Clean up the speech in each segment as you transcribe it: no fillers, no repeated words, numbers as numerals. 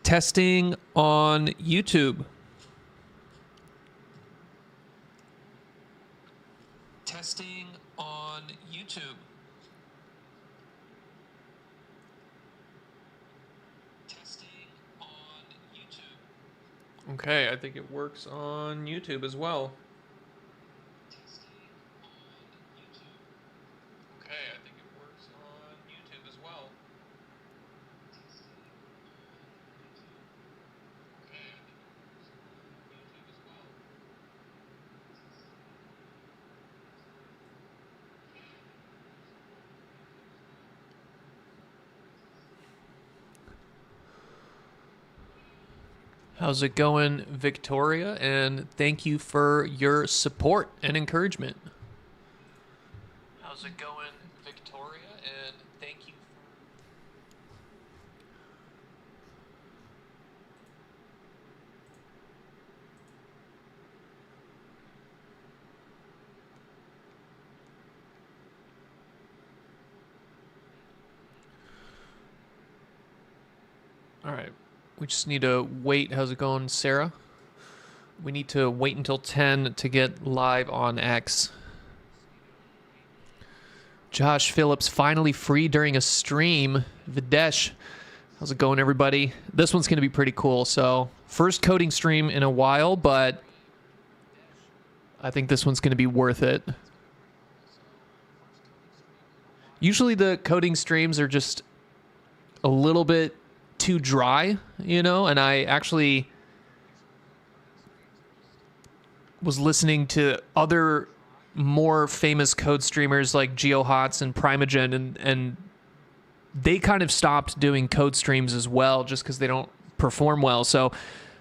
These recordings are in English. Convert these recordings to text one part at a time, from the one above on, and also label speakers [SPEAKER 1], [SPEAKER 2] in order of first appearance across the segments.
[SPEAKER 1] Testing on YouTube. Testing on YouTube. Testing on YouTube. Okay, I think it works on YouTube as well. Testing on YouTube. Okay, I think it works on YouTube as well. How's it going, Victoria? And thank you for your support and encouragement. How's it going, Victoria? And thank you. All right. We just need to wait. How's it going, Sarah? We need to wait until 10 to get live on X. Josh Phillips finally free during a stream. Videsh, how's it going, everybody? This one's going to be pretty cool. So, first coding stream in a while, but I think this one's going to be worth it. Usually the coding streams are just a little bit too dry, you know, and I actually was listening to other more famous code streamers like GeoHots and Primogen, and they kind of stopped doing code streams as well just because they don't perform well. So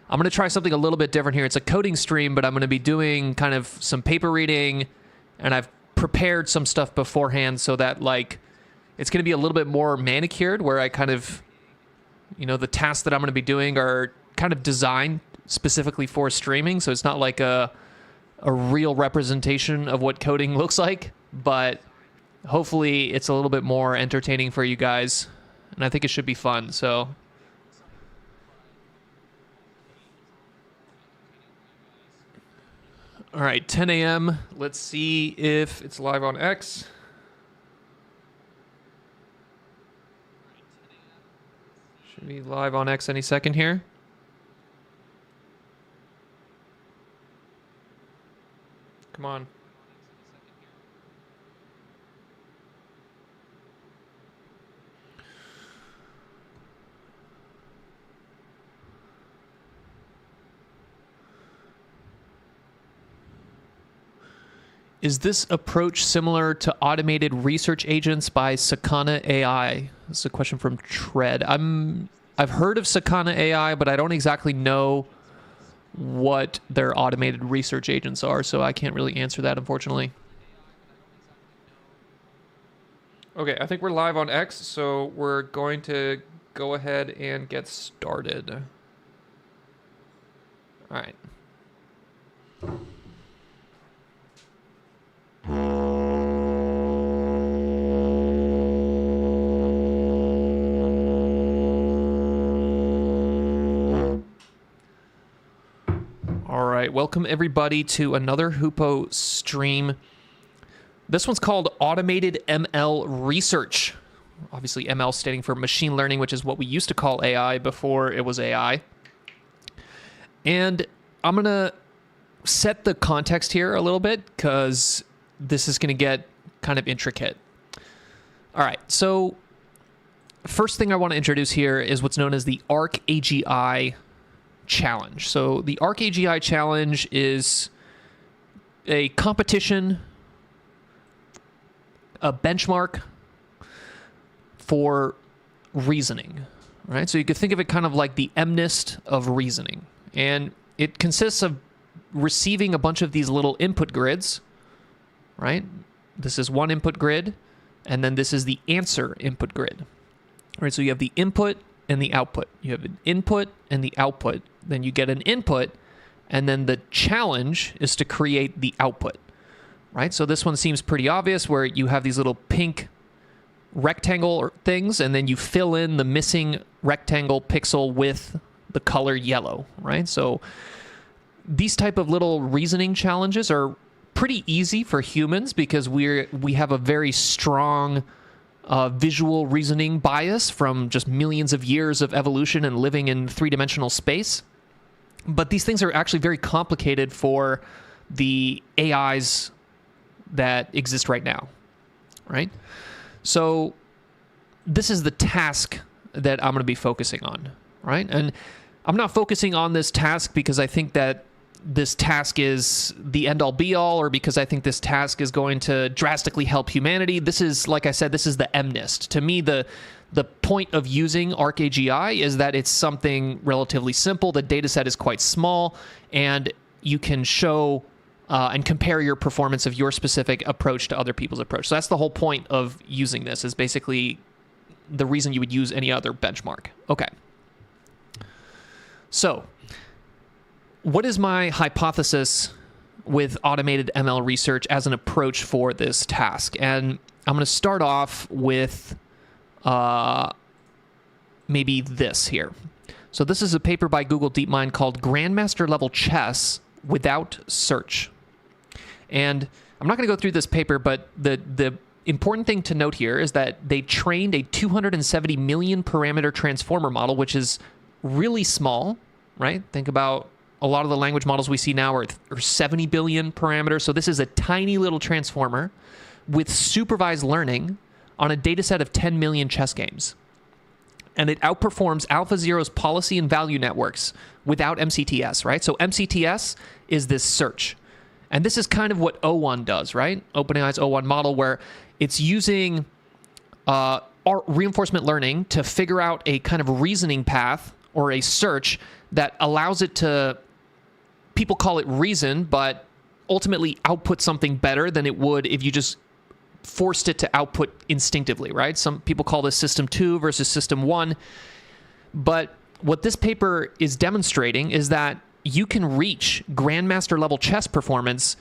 [SPEAKER 1] I'm going to try something a little bit different here. It's a coding stream, but I'm going to be doing kind of some paper reading, and I've prepared some stuff beforehand so that, like, it's going to be a little bit more manicured, where I kind of, you know, the tasks that I'm going to be doing are kind of designed specifically for streaming. So it's not like a real representation of what coding looks like, but hopefully it's a little bit more entertaining for you guys. And I think it should be fun. So all right, 10 a.m. Let's see if it's live on X. Should be live on X any second here. Come on. Is this approach similar to automated research agents by Sakana AI? This is a question from Tread. I've heard of Sakana AI, but I don't exactly know what their automated research agents are, so I can't really answer that, unfortunately. Okay, I think we're live on X, so we're going to go ahead and get started. All right. All right, welcome everybody to another Hoopo stream. This one's called Automated ML Research. Obviously, ML standing for machine learning, which is what we used to call AI before it was AI. And I'm going to set the context here a little bit because this is going to get kind of intricate. All right, so first thing I want to introduce here is what's known as the ArcAGI challenge. So the ArcAGI challenge is a competition, a benchmark for reasoning, right? So you could think of it kind of like the MNIST of reasoning. And it consists of receiving a bunch of these little input grids, right? This is one input grid, and then this is the answer input grid. Right, so you have the input and the output. You have an input and the output. Then you get an input, and then the challenge is to create the output, right? So this one seems pretty obvious, where you have these little pink rectangle things, and then you fill in the missing rectangle pixel with the color yellow, right? So these type of little reasoning challenges are pretty easy for humans because we have a very strong visual reasoning bias from just millions of years of evolution and living in three-dimensional space. But these things are actually very complicated for the AIs that exist right now, right? So this is the task that I'm going to be focusing on, right? And I'm not focusing on this task because I think that this task is the end-all be-all or because I think this task is going to drastically help humanity. This is, like I said, this is the MNIST. To me, the point of using ArcAGI is that it's something relatively simple. The data set is quite small, and you can show and compare your performance of your specific approach to other people's approach. So that's the whole point of using this, is basically the reason you would use any other benchmark. Okay. So what is my hypothesis with automated ML research as an approach for this task? And I'm going to start off with maybe this here. So this is a paper by Google DeepMind called Grandmaster Level Chess Without Search. And I'm not going to go through this paper, but the important thing to note here is that they trained a 270 million parameter transformer model, which is really small, right? Think about a lot of the language models we see now are 70 billion parameters. So this is a tiny little transformer with supervised learning on a data set of 10 million chess games. And it outperforms AlphaZero's policy and value networks without MCTS, right? So MCTS is this search. And this is kind of what O1 does, right? OpenAI's O1 model, where it's using reinforcement learning to figure out a kind of reasoning path or a search that allows it to, people call it reason, but ultimately output something better than it would if you just forced it to output instinctively, right? Some people call this system 2 versus system 1. But what this paper is demonstrating is that you can reach grandmaster level chess performance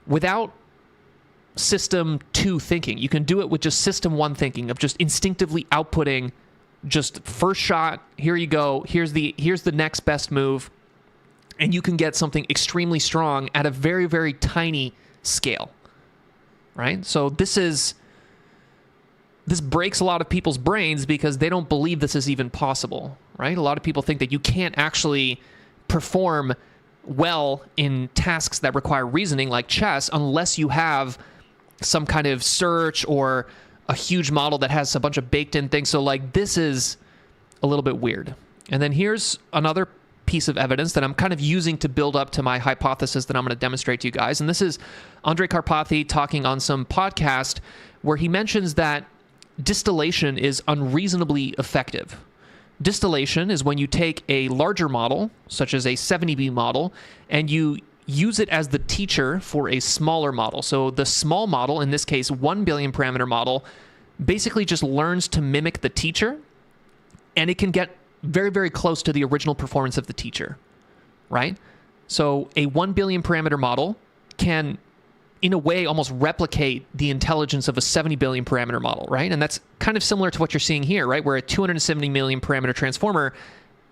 [SPEAKER 1] without system 2 thinking. You can do it with just system 1 thinking, of just instinctively outputting just first shot, here you go, here's the next best move, and you can get something extremely strong at a very, very tiny scale, right? So this breaks a lot of people's brains because they don't believe this is even possible, right? A lot of people think that you can't actually perform well in tasks that require reasoning like chess unless you have some kind of search or a huge model that has a bunch of baked in things. So like this is a little bit weird. And then here's another piece of evidence that I'm kind of using to build up to my hypothesis that I'm going to demonstrate to you guys. And this is Andrej Karpathy talking on some podcast where he mentions that distillation is unreasonably effective. Distillation is when you take a larger model, such as a 70B model, and you use it as the teacher for a smaller model. So the small model, in this case 1 billion parameter model, basically just learns to mimic the teacher, and it can get very, very close to the original performance of the teacher, right? So a 1 billion parameter model can, in a way, almost replicate the intelligence of a 70 billion parameter model, right? And that's kind of similar to what you're seeing here, right? Where a 270 million parameter transformer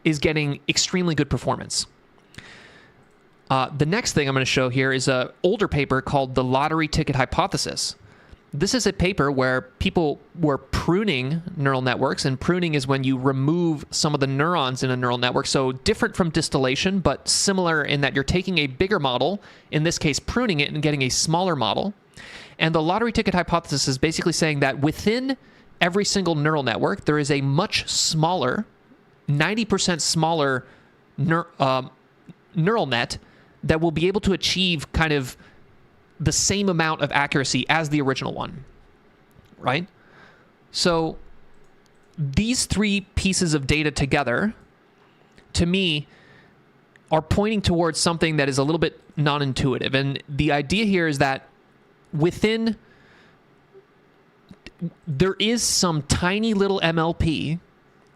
[SPEAKER 1] is getting extremely good performance. The next thing I'm going to show here is an older paper called the Lottery Ticket Hypothesis. This is a paper where people were pruning neural networks, and pruning is when you remove some of the neurons in a neural network. So different from distillation, but similar in that you're taking a bigger model, in this case pruning it and getting a smaller model. And the lottery ticket hypothesis is basically saying that within every single neural network, there is a much smaller, 90% smaller neural net that will be able to achieve kind of the same amount of accuracy as the original one, right? So these three pieces of data together, to me, are pointing towards something that is a little bit non-intuitive. And the idea here is that there is some tiny little MLP,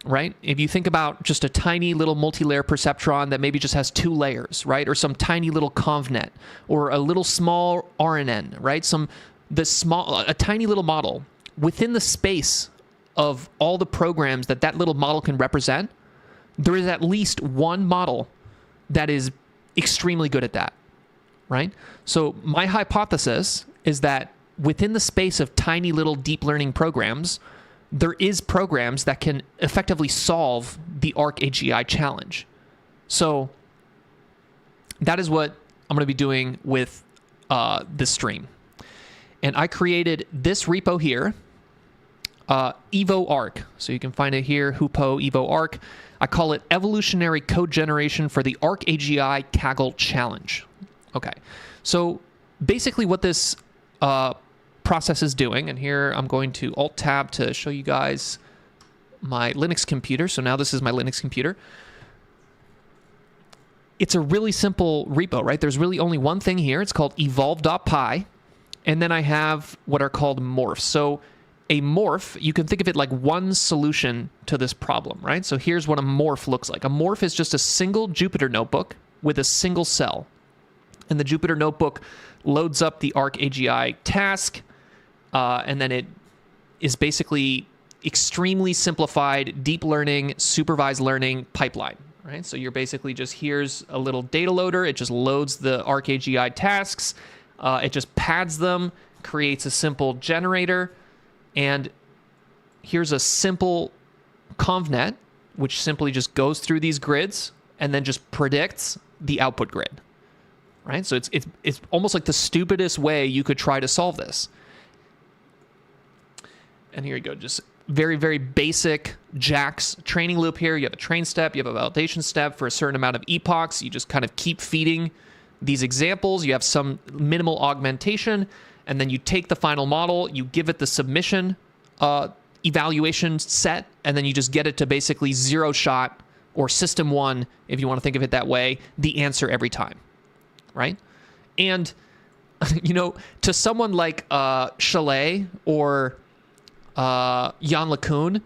[SPEAKER 1] right? If you think about just a tiny little multi-layer perceptron that maybe just has 2 layers, right? Or some tiny little convnet, or a little small RNN, right? A tiny little model within the space of all the programs that little model can represent. there is at least one model that is extremely good at that, right? So my hypothesis is that within the space of tiny little deep learning programs, there is programs that can effectively solve the ArcAGI challenge. So that is what I'm going to be doing with this stream. And I created this repo here, Evo Arc. So you can find it here, Hupo Evo Arc. I call it Evolutionary Code Generation for the ArcAGI Kaggle Challenge. Okay, so basically what this process is doing, and here I'm going to Alt-Tab to show you guys my Linux computer. So now this is my Linux computer. It's a really simple repo, right? There's really only one thing here. It's called evolve.py. And then I have what are called morphs. So a morph, you can think of it like one solution to this problem, right? So here's what a morph looks like. A morph is just a single Jupyter notebook with a single cell. And the Jupyter notebook loads up the ArcAGI task, and then it is basically extremely simplified deep learning, supervised learning pipeline, right? So you're basically just, here's a little data loader. It just loads the ArcAGI tasks. It just pads them, creates a simple generator, and here's a simple convnet, which simply just goes through these grids and then just predicts the output grid, right? So it's almost like the stupidest way you could try to solve this. And here you go, just very, very basic JAX training loop here. You have a train step, you have a validation step for a certain amount of epochs. You just kind of keep feeding these examples. You have some minimal augmentation, and then you take the final model, you give it the submission evaluation set, and then you just get it to basically zero shot, or system one, if you want to think of it that way, the answer every time, right? And, you know, to someone like Chalet or Jan LeCun,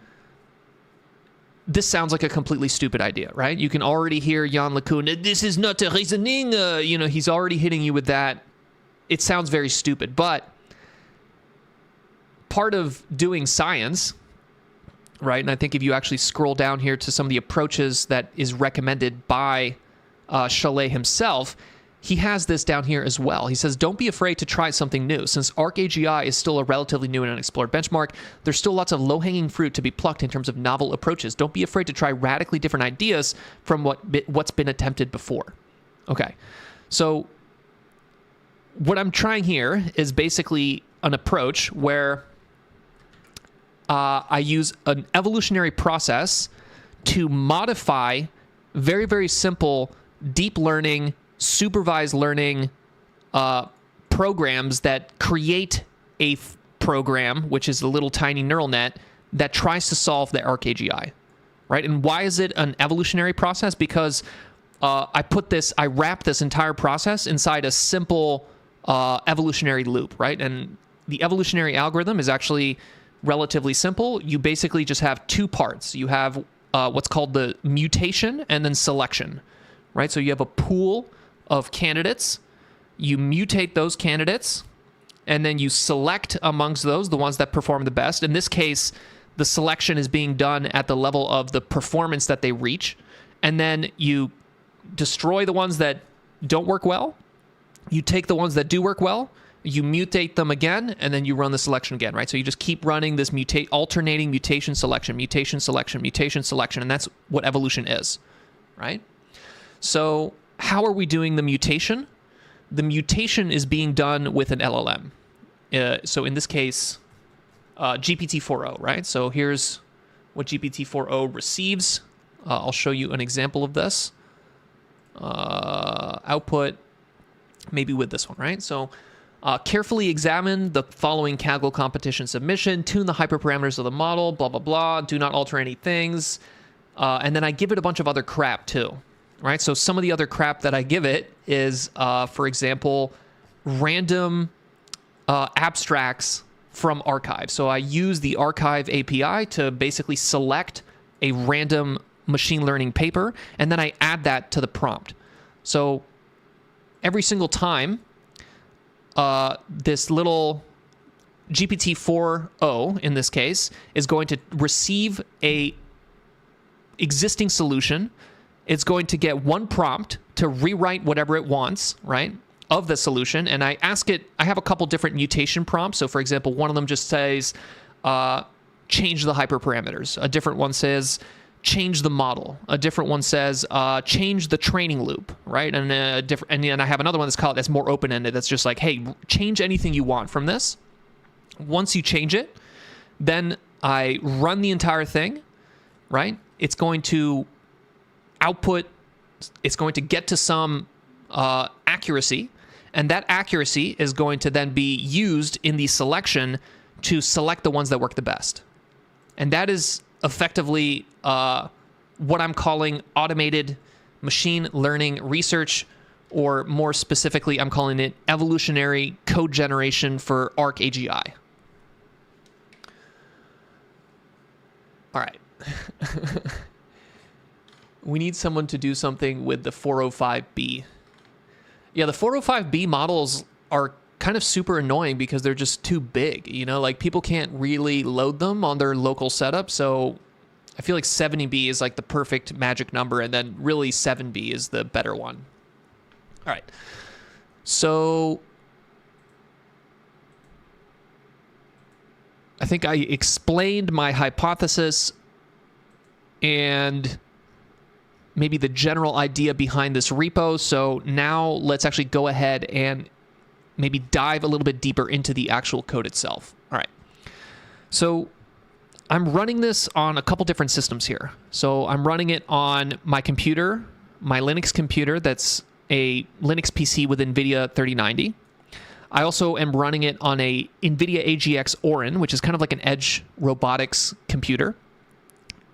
[SPEAKER 1] this sounds like a completely stupid idea, right? You can already hear Jan LeCun, this is not a reasoning, you know, he's already hitting you with that. It sounds very stupid, but part of doing science, right? And I think if you actually scroll down here to some of the approaches that is recommended by Chalet himself, he has this down here as well. He says, don't be afraid to try something new. Since ArcAGI is still a relatively new and unexplored benchmark, there's still lots of low-hanging fruit to be plucked in terms of novel approaches. Don't be afraid to try radically different ideas from what's been attempted before. Okay, so what I'm trying here is basically an approach where I use an evolutionary process to modify very, very simple deep learning, supervised learning programs that create a program, which is a little tiny neural net, that tries to solve the ArcAGI, right? And why is it an evolutionary process? Because I wrap this entire process inside a simple evolutionary loop, right? And the evolutionary algorithm is actually relatively simple. You basically just have two parts. You have what's called the mutation and then selection, right? So you have a pool of candidates, you mutate those candidates, and then you select amongst those the ones that perform the best. In this case, the selection is being done at the level of the performance that they reach, and then you destroy the ones that don't work well, you take the ones that do work well, you mutate them again, and then you run the selection again, right? So you just keep running this alternating mutation, selection, mutation, selection, mutation, selection, and that's what evolution is, right? So how are we doing the mutation? The mutation is being done with an LLM. So in this case, GPT-4o, right? So here's what GPT-4o receives. I'll show you an example of this. Output, maybe with this one, right? So carefully examine the following Kaggle competition submission, tune the hyperparameters of the model, blah, blah, blah, do not alter any things. And then I give it a bunch of other crap too. Right, so some of the other crap that I give it is, for example, random abstracts from archive. So I use the archive API to basically select a random machine learning paper, and then I add that to the prompt. So every single time this little GPT-4o, in this case, is going to receive a existing solution. It's going to get one prompt to rewrite whatever it wants, right, of the solution. And I ask it, I have a couple different mutation prompts. So for example, one of them just says, change the hyperparameters. A different one says, change the model. A different one says, change the training loop, right? And then I have another one that's more open-ended. That's just like, hey, change anything you want from this. Once you change it, then I run the entire thing, right? It's going to output, it's going to get to some accuracy, and that accuracy is going to then be used in the selection to select the ones that work the best. And that is effectively what I'm calling automated machine learning research, or more specifically, I'm calling it evolutionary code generation for Arc AGI. All right. We need someone to do something with the 405B. Yeah, the 405B models are kind of super annoying because they're just too big. You know, like people can't really load them on their local setup. So I feel like 70B is like the perfect magic number, and then really 7B is the better one. All right. So I think I explained my hypothesis and maybe the general idea behind this repo. So now let's actually go ahead and maybe dive a little bit deeper into the actual code itself. All right. So I'm running this on a couple different systems here. So I'm running it on my computer, my Linux computer that's a Linux PC with NVIDIA 3090. I also am running it on a NVIDIA AGX Orin, which is kind of like an edge robotics computer.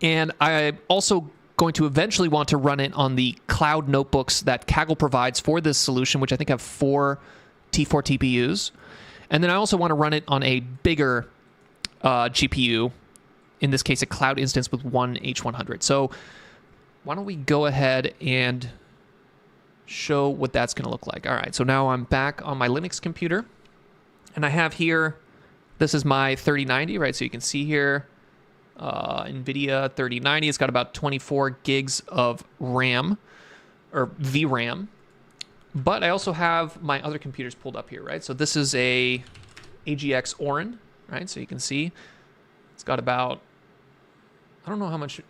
[SPEAKER 1] And I'm also going to eventually want to run it on the cloud notebooks that Kaggle provides for this solution, which I think have 4 T4 TPUs. And then I also want to run it on a bigger GPU, in this case, a cloud instance with 1 H100. So why don't we go ahead and show what that's going to look like. All right, so now I'm back on my Linux computer, and I have here, this is my 3090, right? So you can see here, NVIDIA 3090. It's got about 24 gigs of RAM, or VRAM. But I also have my other computers pulled up here, right? So this is a AGX Orin, right? So you can see it's got about, I don't know how much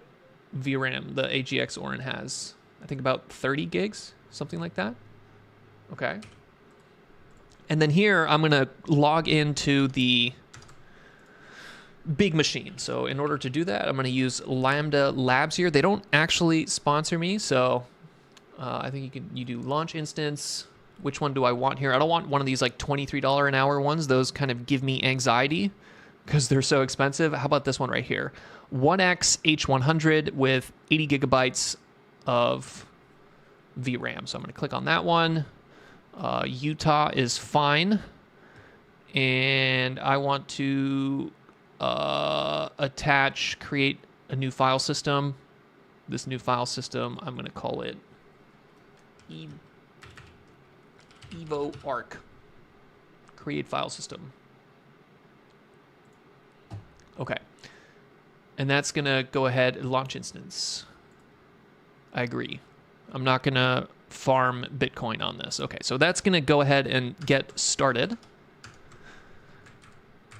[SPEAKER 1] VRAM the AGX Orin has. I think about 30 gigs, something like that. Okay. And then here, I'm going to log into the big machine. So in order to do that, I'm going to use Lambda Labs here. They don't actually sponsor me, so I think you do launch instance. Which one do I want here? I don't want one of these like $23 an hour ones. Those kind of give me anxiety because they're so expensive. How about this one right here? 1X H100 with 80 gigabytes of VRAM. So I'm going to click on that one. Utah is fine. And I want to create a new file system. This new file system, I'm going to call it Evo Arc. Create file system. Okay. And that's going to go ahead and launch instance. I agree. I'm not going to farm Bitcoin on this. Okay, so that's going to go ahead and get started.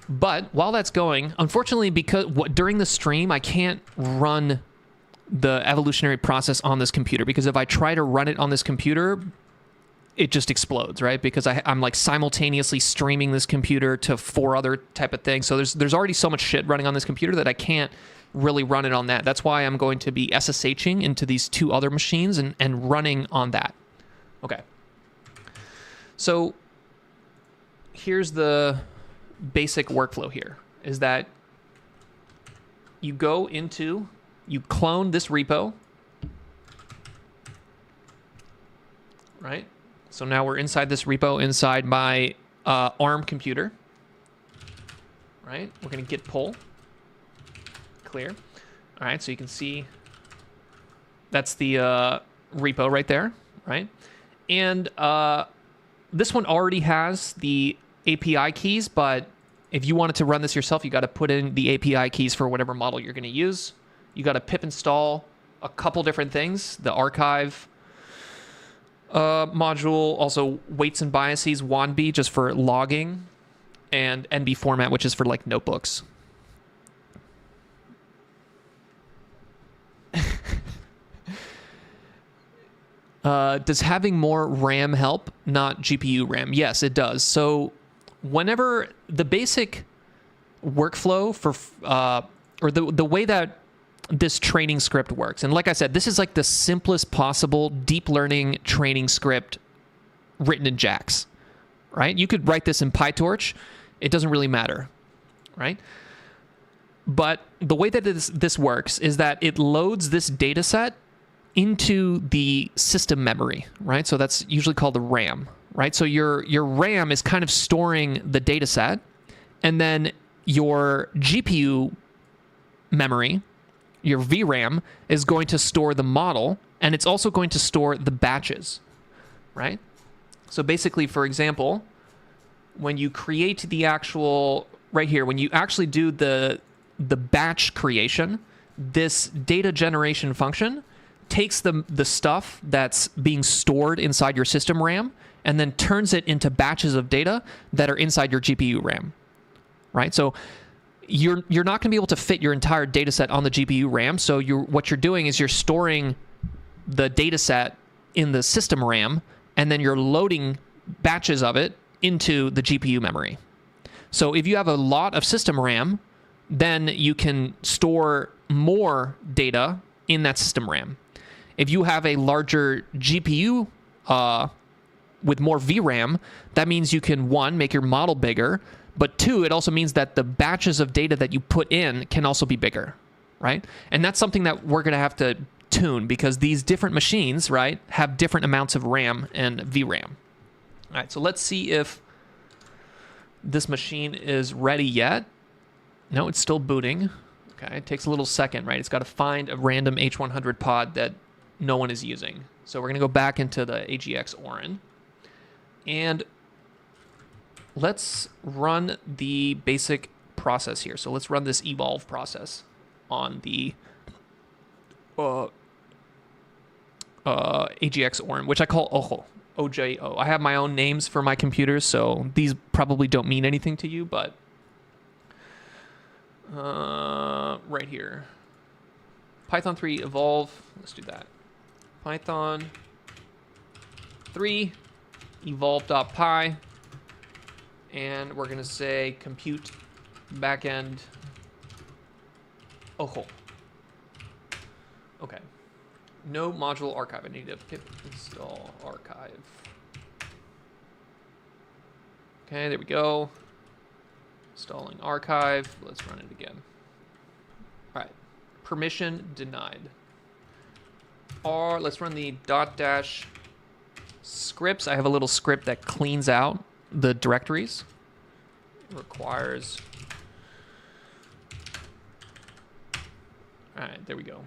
[SPEAKER 1] But while that's going, unfortunately, because during the stream, I can't run the evolutionary process on this computer, because if I try to run it on this computer, it just explodes, right? Because I'm like simultaneously streaming this computer to 4 other type of things. So there's already so much shit running on this computer that I can't really run it on that. That's why I'm going to be SSHing into these 2 other machines and running on that. Okay. So here's the basic workflow here, is that you clone this repo, right? So now we're inside this repo, inside my ARM computer, right? We're going to git pull, clear. All right, so you can see that's the repo right there, right? And this one already has the API keys, but if you wanted to run this yourself, you got to put in the API keys for whatever model you're going to use. You got to pip install a couple different things. The archive module, also weights and biases, WANB just for logging, and NB format, which is for like notebooks. Does having more RAM help, not GPU RAM? Yes, it does. So whenever the basic workflow for, or the way that this training script works, and like I said, this is like the simplest possible deep learning training script written in JAX, right? You could write this in PyTorch. It doesn't really matter, right? But the way that this works is that it loads this data set into the system memory, right? So that's usually called the RAM, right? So your RAM is kind of storing the data set, and then your GPU memory, your VRAM, is going to store the model, and it's also going to store the batches, right? So basically, for example, when you create the actual, right here, when you actually do the batch creation, this data generation function takes the stuff that's being stored inside your system RAM and then turns it into batches of data that are inside your GPU RAM, right? So you're not going to be able to fit your entire data set on the GPU RAM. So what you're doing is you're storing the data set in the system RAM, and then you're loading batches of it into the GPU memory. So if you have a lot of system RAM, then you can store more data in that system RAM. If you have a larger GPU with more VRAM, that means you can, one, make your model bigger, but two, it also means that the batches of data that you put in can also be bigger, right? And that's something that we're going to have to tune, because these different machines, right, have different amounts of RAM and VRAM. All right, so let's see if this machine is ready yet. No, it's still booting. Okay, it takes a little second, right? It's got to find a random H100 pod that no one is using. So we're going to go back into the AGX Orin. And let's run the basic process here. So let's run this evolve process on the AGX Orin, which I call OJO. OJO. I have my own names for my computers, so these probably don't mean anything to you, but right here. Python 3 evolve. Let's do that. Python 3 evolve.py, and we're going to say compute backend OJO. Okay. No module archive. I need to pip install archive. Okay, there we go. Installing archive. Let's run it again. All right. Permission denied. Or let's run the -- scripts. I have a little script that cleans out the directories. It requires. All right, there we go.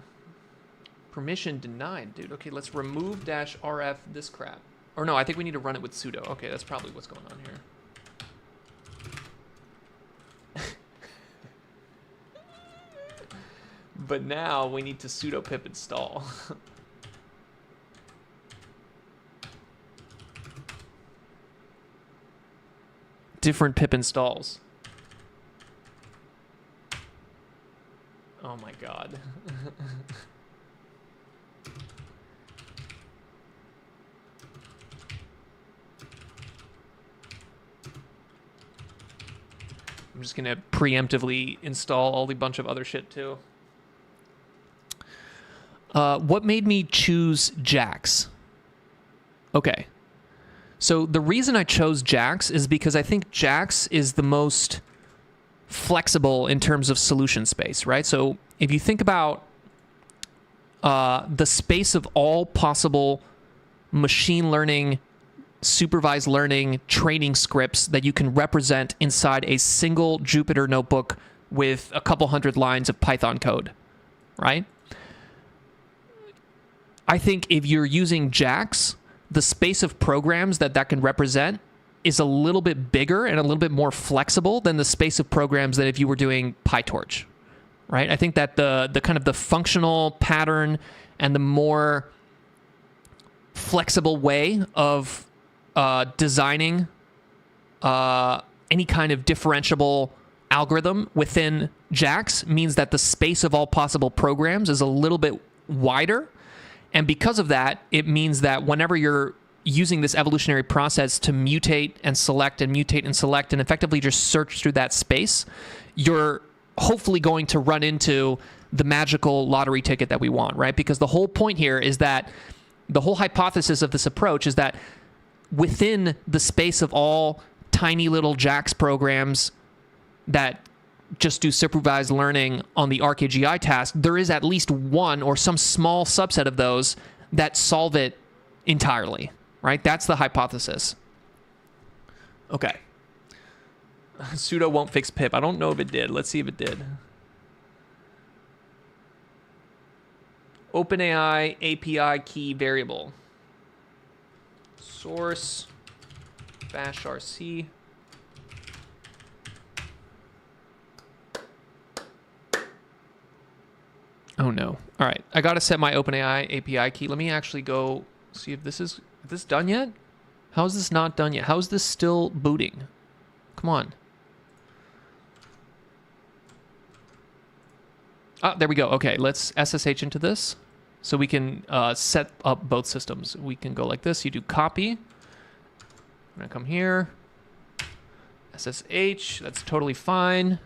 [SPEAKER 1] Permission denied, dude. Okay, let's remove -rf this crap. Or no, I think we need to run it with sudo. Okay, that's probably what's going on here. But now we need to sudo pip install. Different pip installs. Oh my god. I'm just gonna preemptively install all the bunch of other shit too. What made me choose JAX? Okay. So the reason I chose JAX is because I think JAX is the most flexible in terms of solution space, right? So if you think about the space of all possible machine learning, supervised learning, training scripts that you can represent inside a single Jupyter notebook with a couple hundred lines of Python code, right? I think if you're using JAX, the space of programs that can represent is a little bit bigger and a little bit more flexible than the space of programs that if you were doing PyTorch, right? I think that the kind of the functional pattern and the more flexible way of designing any kind of differentiable algorithm within JAX means that the space of all possible programs is a little bit wider. And because of that, it means that whenever you're using this evolutionary process to mutate and select and mutate and select and effectively just search through that space, you're hopefully going to run into the magical lottery ticket that we want, right? Because the whole point here is that the whole hypothesis of this approach is that within the space of all tiny little JAX programs that just do supervised learning on the ArcAGI task, there is at least one or some small subset of those that solve it entirely, right? That's the hypothesis. Okay. Sudo won't fix pip. I don't know if it did. Let's see if it did. OpenAI API key variable. Source bash rc. Oh no. All right. I got to set my OpenAI API key. Let me actually go see if this is done yet? How is this not done yet? How is this still booting? Come on. Ah, there we go. Okay, let's SSH into this so we can set up both systems. We can go like this. You do copy. I'm going to come here. SSH. That's totally fine.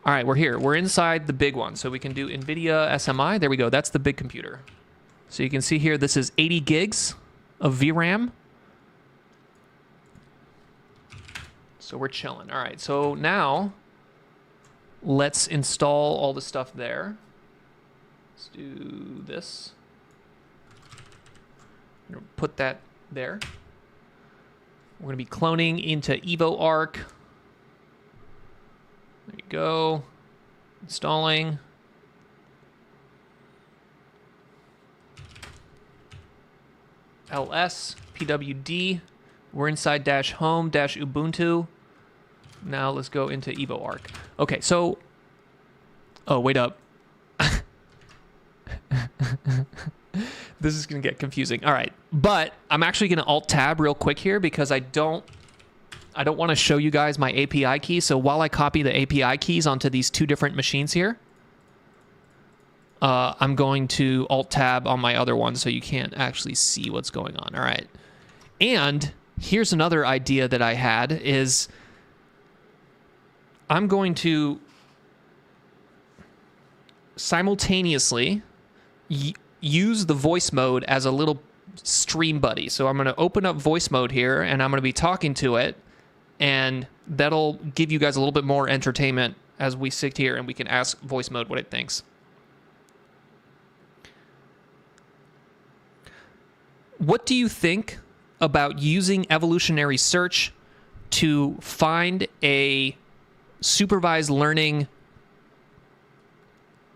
[SPEAKER 1] All right, we're here. We're inside the big one. So we can do NVIDIA SMI. There we go. That's the big computer. So you can see here, this is 80 gigs of VRAM. So we're chilling. All right, so now let's install all the stuff there. Let's do this. I'm gonna put that there. We're gonna be cloning into EvoArc. There you go. Installing. ls pwd. We're inside -home -ubuntu. Now let's go into EvoArc. Okay, so oh, wait up. This is going to get confusing. All right, but I'm actually going to alt tab real quick here because I don't want to show you guys my API key. So while I copy the API keys onto these two different machines here, I'm going to alt tab on my other one so you can't actually see what's going on. All right. And here's another idea that I had is I'm going to simultaneously use the voice mode as a little stream buddy. So I'm going to open up voice mode here and I'm going to be talking to it, and that'll give you guys a little bit more entertainment as we sit here and we can ask voice mode what it thinks. What do you think about using evolutionary search to find a supervised learning?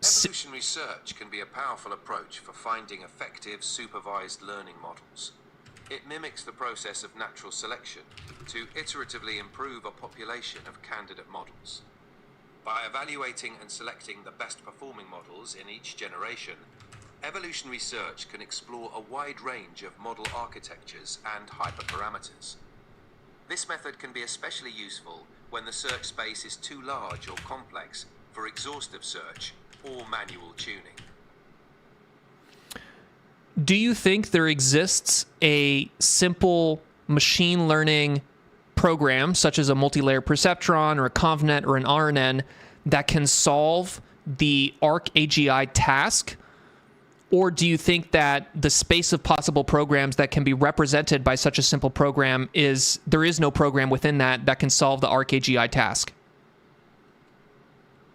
[SPEAKER 2] Evolutionary search can be a powerful approach for finding effective supervised learning models. It mimics the process of natural selection to iteratively improve a population of candidate models. By evaluating and selecting the best performing models in each generation, evolutionary search can explore a wide range of model architectures and hyperparameters. This method can be especially useful when the search space is too large or complex for exhaustive search or manual tuning.
[SPEAKER 1] Do you think there exists a simple machine learning program, such as a multi-layer perceptron or a ConvNet or an RNN, that can solve the ArcAGI task? Or do you think that the space of possible programs that can be represented by such a simple program there is no program within that can solve the ArcAGI task?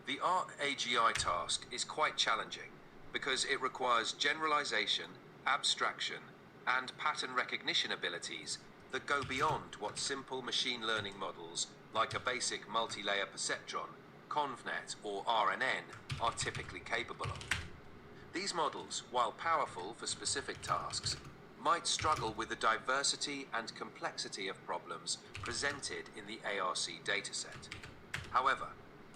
[SPEAKER 2] The ArcAGI task is quite challenging because it requires generalization, abstraction, and pattern recognition abilities that go beyond what simple machine learning models like a basic multi-layer perceptron, ConvNet, or RNN are typically capable of. These models, while powerful for specific tasks, might struggle with the diversity and complexity of problems presented in the ARC dataset. However,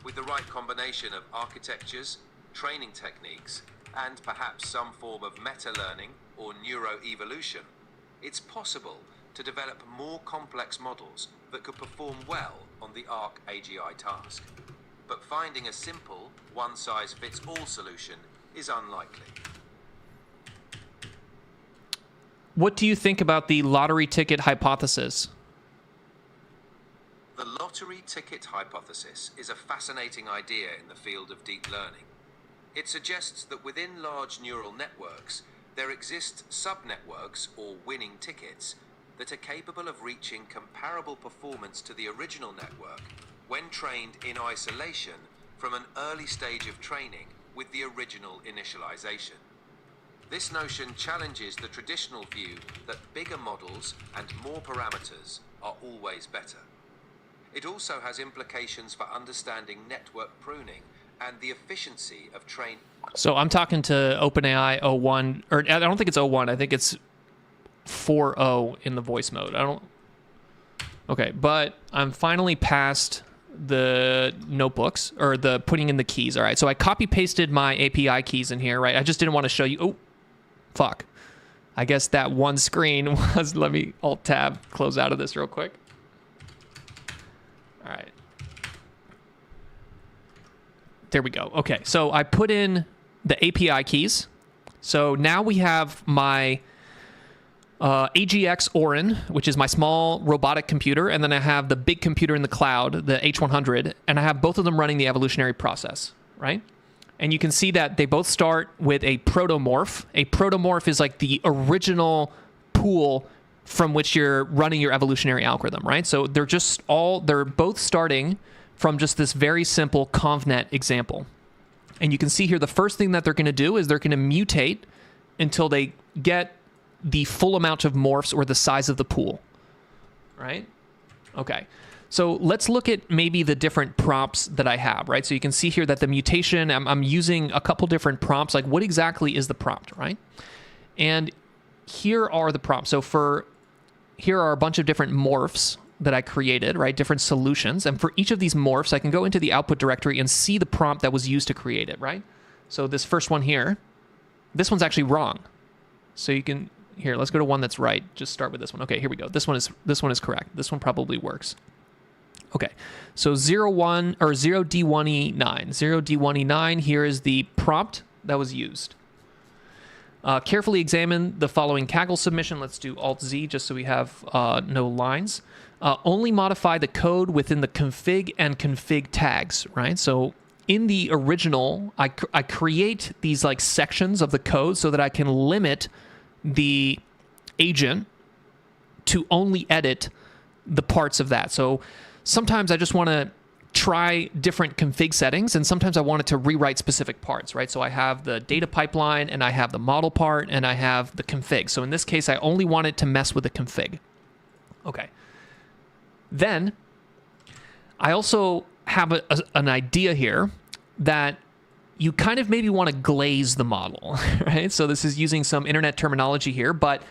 [SPEAKER 2] With the right combination of architectures, training techniques, and perhaps some form of meta-learning or neuroevolution, it's possible to develop more complex models that could perform well on the ARC AGI task. But finding a simple, one-size-fits-all solution is unlikely.
[SPEAKER 1] What do you think about the lottery ticket hypothesis?
[SPEAKER 2] The lottery ticket hypothesis is a fascinating idea in the field of deep learning. It suggests that within large neural networks, there exist subnetworks or winning tickets that are capable of reaching comparable performance to the original network when trained in isolation from an early stage of training with the original initialization. This notion challenges the traditional view that bigger models and more parameters are always better. It also has implications for understanding network pruning and the efficiency of train.
[SPEAKER 1] So I'm talking to OpenAI 01, or I don't think it's 01, I think it's 4.0 in the voice mode. Okay, but I'm finally past the notebooks, or the putting in the keys. All right, so I copy pasted my API keys in here, right? I just didn't want to show you. Oh, fuck. I guess that one screen was, let me Alt-Tab, close out of this real quick. All right. There we go. Okay, so I put in the API keys. So now we have my AGX Orin, which is my small robotic computer, and then I have the big computer in the cloud, the H100, and I have both of them running the evolutionary process, right? And you can see that they both start with a protomorph. A protomorph is like the original pool from which you're running your evolutionary algorithm, right? So they're both starting from just this very simple ConvNet example. And you can see here the first thing that they're going to do is they're going to mutate until they get the full amount of morphs or the size of the pool, right? Okay, so let's look at maybe the different prompts that I have, right? So you can see here that the mutation, I'm using a couple different prompts, like what exactly is the prompt, right? And here are the prompts. So here are a bunch of different morphs that I created, right? Different solutions. And for each of these morphs, I can go into the output directory and see the prompt that was used to create it, right? So this first one here, this one's actually wrong. So you can, here, let's go to one that's right. Just start with this one. Okay, here we go. This one is correct. This one probably works. Okay, so 0D1E9. 0D1E9, here is the prompt that was used. Carefully examine the following Kaggle submission. Let's do Alt-Z just so we have no lines. Only modify the code within the config and config tags, right? So in the original, I create these like sections of the code so that I can limit the agent to only edit the parts of that. So sometimes I just want to try different config settings, and sometimes I want it to rewrite specific parts, right? So I have the data pipeline, and I have the model part, and I have the config. So in this case, I only want it to mess with the config. Okay. Then I also have an idea here that you kind of maybe want to glaze the model, right? So this is using some internet terminology here, but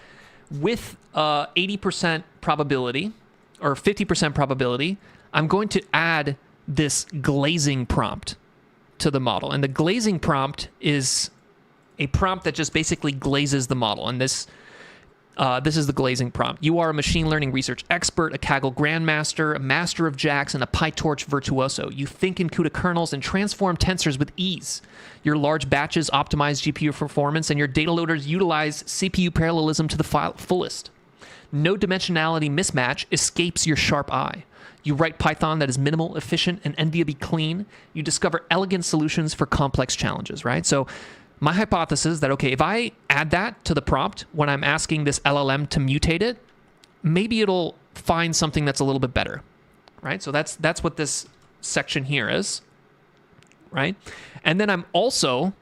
[SPEAKER 1] with 80% probability or 50% probability, I'm going to add this glazing prompt to the model. And the glazing prompt is a prompt that just basically glazes the model. And this is the glazing prompt. You are a machine learning research expert, a Kaggle grandmaster, a master of JAX, and a PyTorch virtuoso. You think in CUDA kernels and transform tensors with ease. Your large batches optimize GPU performance, and your data loaders utilize CPU parallelism to the fullest. No dimensionality mismatch escapes your sharp eye. You write Python that is minimal, efficient, and enviably clean. You discover elegant solutions for complex challenges, right? So my hypothesis is that, okay, if I add that to the prompt when I'm asking this LLM to mutate it, maybe it'll find something that's a little bit better, right? So that's what this section here is, right? And then I'm also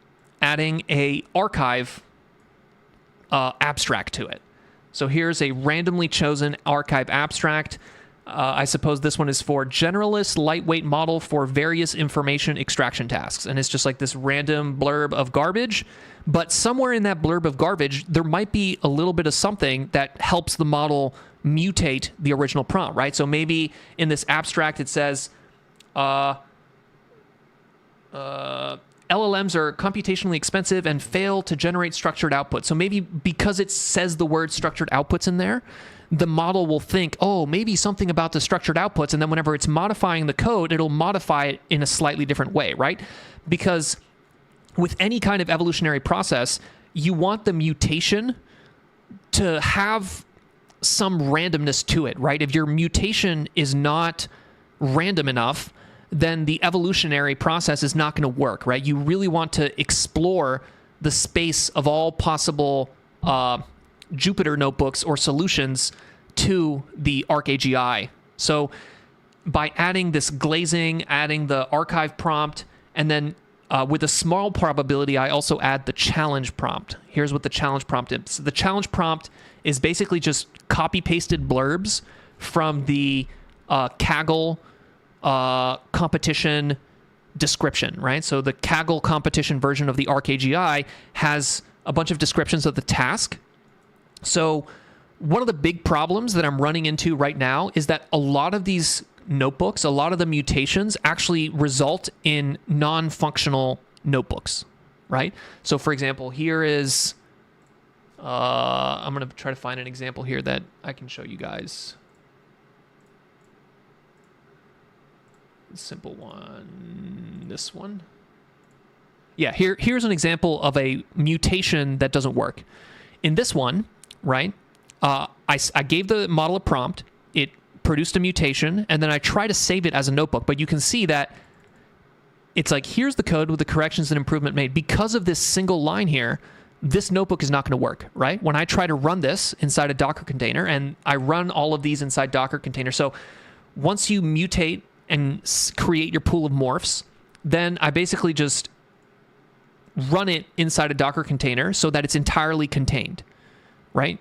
[SPEAKER 1] adding a archive abstract to it. So here's a randomly chosen archive abstract. I suppose this one is for generalist lightweight model for various information extraction tasks. And it's just like this random blurb of garbage. But somewhere in that blurb of garbage, there might be a little bit of something that helps the model mutate the original prompt, right? So maybe in this abstract, it says, LLMs are computationally expensive and fail to generate structured output. So maybe because it says the word structured outputs in there, the model will think, oh, maybe something about the structured outputs, and then whenever it's modifying the code, it'll modify it in a slightly different way, right? Because with any kind of evolutionary process, you want the mutation to have some randomness to it, right? If your mutation is not random enough, then the evolutionary process is not going to work, right? You really want to explore the space of all possible Jupyter notebooks or solutions to the ArcAGI. So by adding this glazing, adding the archive prompt, and then with a small probability, I also add the challenge prompt. Here's what the challenge prompt is. So the challenge prompt is basically just copy-pasted blurbs from the Kaggle competition description, right? So the Kaggle competition version of the ArcAGI has a bunch of descriptions of the task. So one of the big problems that I'm running into right now is that a lot of these notebooks, a lot of the mutations actually result in non-functional notebooks, right? So for example, here is, I'm going to try to find an example here that I can show you guys. Simple one, this one. Yeah, here's an example of a mutation that doesn't work. In this one, right, I gave the model a prompt, it produced a mutation, and then I try to save it as a notebook, but you can see that it's like, here's the code with the corrections and improvement made. Because of this single line here, this notebook is not going to work, right? When I try to run this inside a Docker container, and I run all of these inside Docker containers, so once you mutate and create your pool of morphs, then I basically just run it inside a Docker container so that it's entirely contained, right?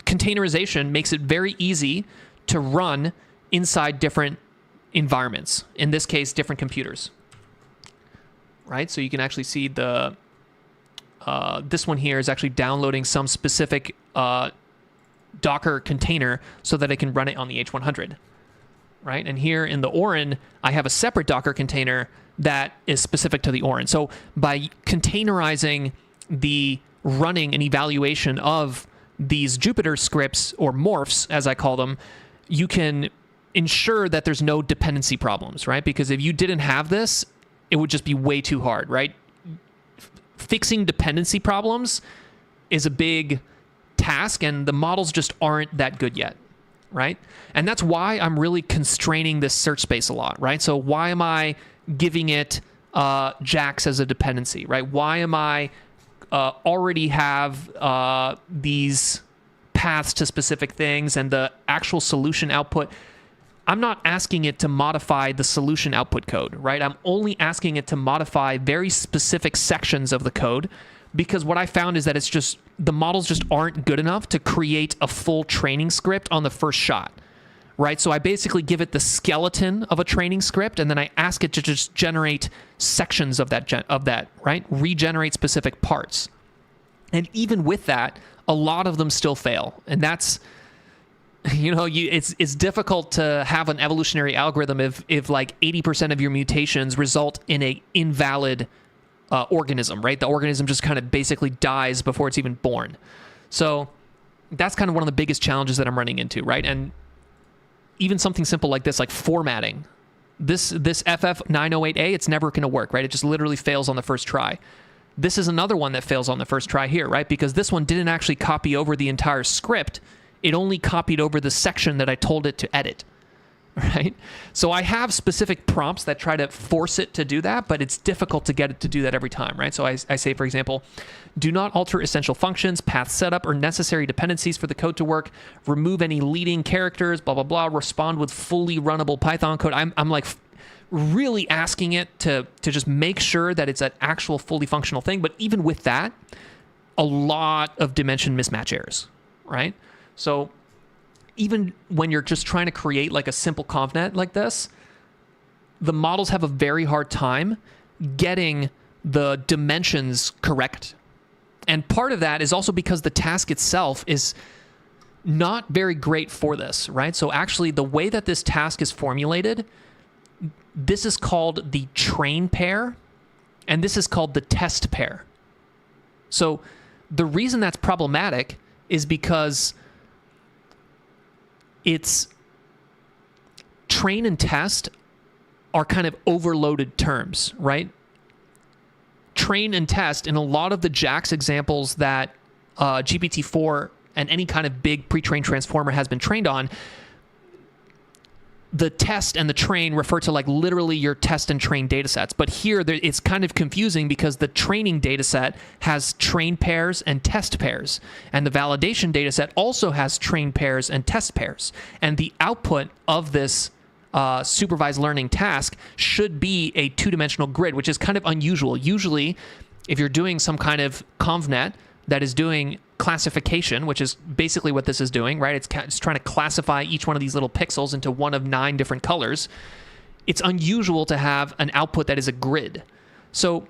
[SPEAKER 1] Containerization makes it very easy to run inside different environments, in this case, different computers, right? So you can actually see the this one here is actually downloading some specific Docker container so that I can run it on the H100. Right? And here in the Orin, I have a separate Docker container that is specific to the Orin. So by containerizing the running and evaluation of these Jupyter scripts, or morphs, as I call them, you can ensure that there's no dependency problems, right? Because if you didn't have this, it would just be way too hard, right? Fixing dependency problems is a big task, and the models just aren't that good yet. Right? And that's why I'm really constraining this search space a lot, right? So why am I giving it JAX as a dependency, right? Why am I already have these paths to specific things and the actual solution output? I'm not asking it to modify the solution output code, right? I'm only asking it to modify very specific sections of the code, because what I found is that it's just, the models just aren't good enough to create a full training script on the first shot, right? So I basically give it the skeleton of a training script, and then I ask it to just generate sections of that, right? Regenerate specific parts. And even with that, a lot of them still fail. And that's, it's difficult to have an evolutionary algorithm if like 80% of your mutations result in a invalid organism, right? The organism just kind of basically dies before it's even born. So that's kind of one of the biggest challenges that I'm running into, right? And even something simple like this, like formatting. This FF908A, it's never going to work, right? It just literally fails on the first try. This is another one that fails on the first try here, right? Because this one didn't actually copy over the entire script. It only copied over the section that I told it to edit. Right? So I have specific prompts that try to force it to do that, but it's difficult to get it to do that every time, right? So I say, for example, do not alter essential functions, path setup, or necessary dependencies for the code to work. Remove any leading characters, blah, blah, blah. Respond with fully runnable Python code. I'm like really asking it to just make sure that it's an actual fully functional thing. But even with that, a lot of dimension mismatch errors, right? So even when you're just trying to create like a simple convnet like this, the models have a very hard time getting the dimensions correct. And part of that is also because the task itself is not very great for this, right? So actually the way that this task is formulated, this is called the train pair, and this is called the test pair. So the reason that's problematic is because it's train and test are kind of overloaded terms, right? Train and test in a lot of the JAX examples that GPT-4 and any kind of big pre-trained transformer has been trained on, the test and the train refer to like literally your test and train data sets. But here it's kind of confusing because the training data set has train pairs and test pairs. And the validation data set also has train pairs and test pairs. And the output of this supervised learning task should be a two-dimensional grid, which is kind of unusual. Usually, if you're doing some kind of convnet that is doing classification, which is basically what this is doing, right? It's trying to classify each one of these little pixels into one of 9 different colors. It's unusual to have an output that is a grid. So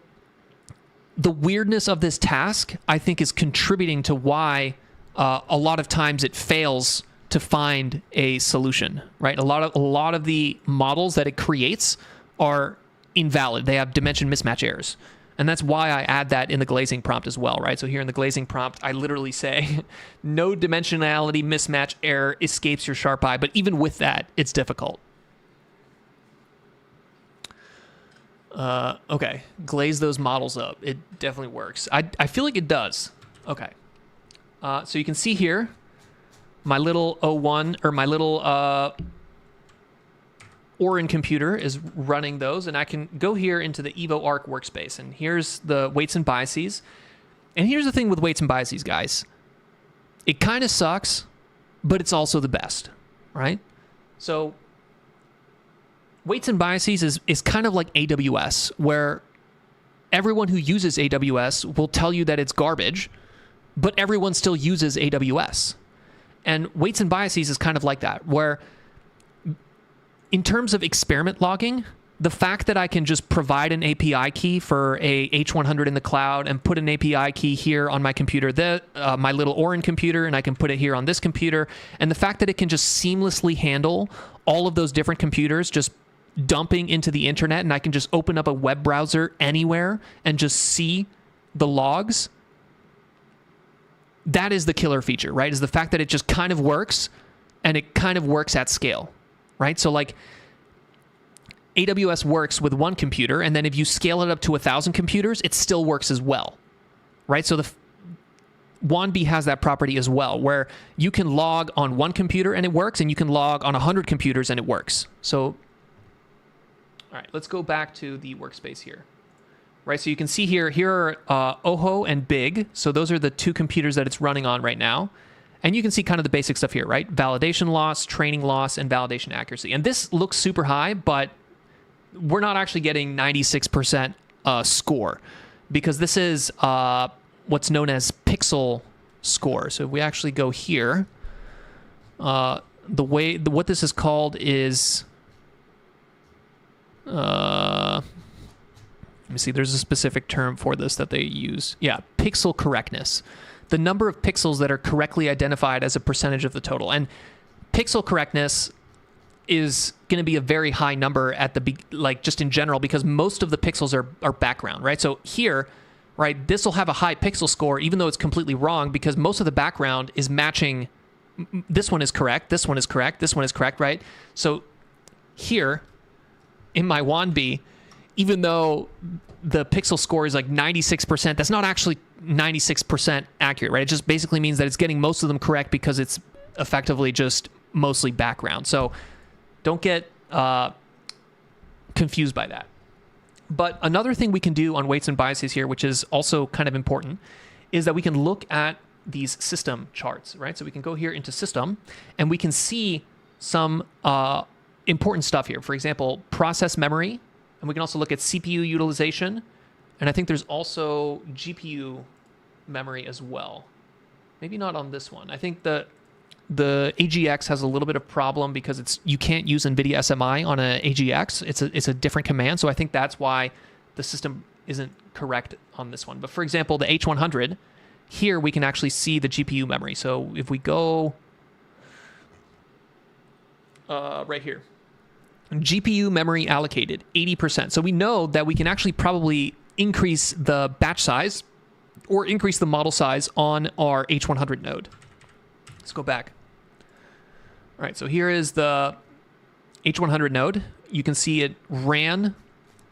[SPEAKER 1] the weirdness of this task, I think, is contributing to why a lot of times it fails to find a solution, right? A lot of the models that it creates are invalid. They have dimension mismatch errors. And that's why I add that in the glazing prompt as well, right? So here in the glazing prompt, I literally say, no dimensionality mismatch error escapes your sharp eye. But even with that, it's difficult. Okay, glaze those models up. It definitely works. I feel like it does. Okay. So you can see here, my little O1, or my little Orin computer is running those, and I can go here into the Evo Arc workspace, and here's the weights and biases. And here's the thing with weights and biases, guys. It kind of sucks, but it's also the best, right? So weights and biases is kind of like AWS, where everyone who uses AWS will tell you that it's garbage, but everyone still uses AWS. And weights and biases is kind of like that, where in terms of experiment logging, the fact that I can just provide an API key for a H100 in the cloud and put an API key here on my computer, my little Orin computer, and I can put it here on this computer, and the fact that it can just seamlessly handle all of those different computers just dumping into the internet, and I can just open up a web browser anywhere and just see the logs, that is the killer feature, right? Is the fact that it just kind of works, and it kind of works at scale. Right? So like AWS works with one computer, and then if you scale it up to 1,000 computers, it still works as well. Right? So the WANB has that property as well, where you can log on one computer and it works, and you can log on 100 computers and it works. So, all right, let's go back to the workspace here. Right? So you can see here are OHO and Big. So those are the 2 computers that it's running on right now. And you can see kind of the basic stuff here, right? Validation loss, training loss, and validation accuracy. And this looks super high, but we're not actually getting 96% score, because this is what's known as pixel score. So if we actually go here, what this is called is, let me see, there's a specific term for this that they use. Yeah, pixel correctness. The number of pixels that are correctly identified as a percentage of the total. And pixel correctness is going to be a very high number at the just in general, because most of the pixels are background, right? So here, right, this will have a high pixel score even though it's completely wrong, because most of the background is matching. This one is correct, this one is correct, this one is correct, right? So here in my WANB, even though the pixel score is like 96%, that's not actually 96% accurate, right? It just basically means that it's getting most of them correct because it's effectively just mostly background. So don't get confused by that. But another thing we can do on weights and biases here, which is also kind of important, is that we can look at these system charts, right? So we can go here into system, and we can see some important stuff here. For example, process memory, and we can also look at CPU utilization, and I think there's also GPU memory as well. Maybe not on this one. I think the AGX has a little bit of problem because you can't use NVIDIA SMI on a AGX. It's a different command, so I think that's why the system isn't correct on this one. But for example, the H100, here we can actually see the GPU memory. So if we go right here, GPU memory allocated, 80%. So we know that we can actually probably increase the batch size or increase the model size on our H100 node. Let's go back. All right, so here is the H100 node. You can see it ran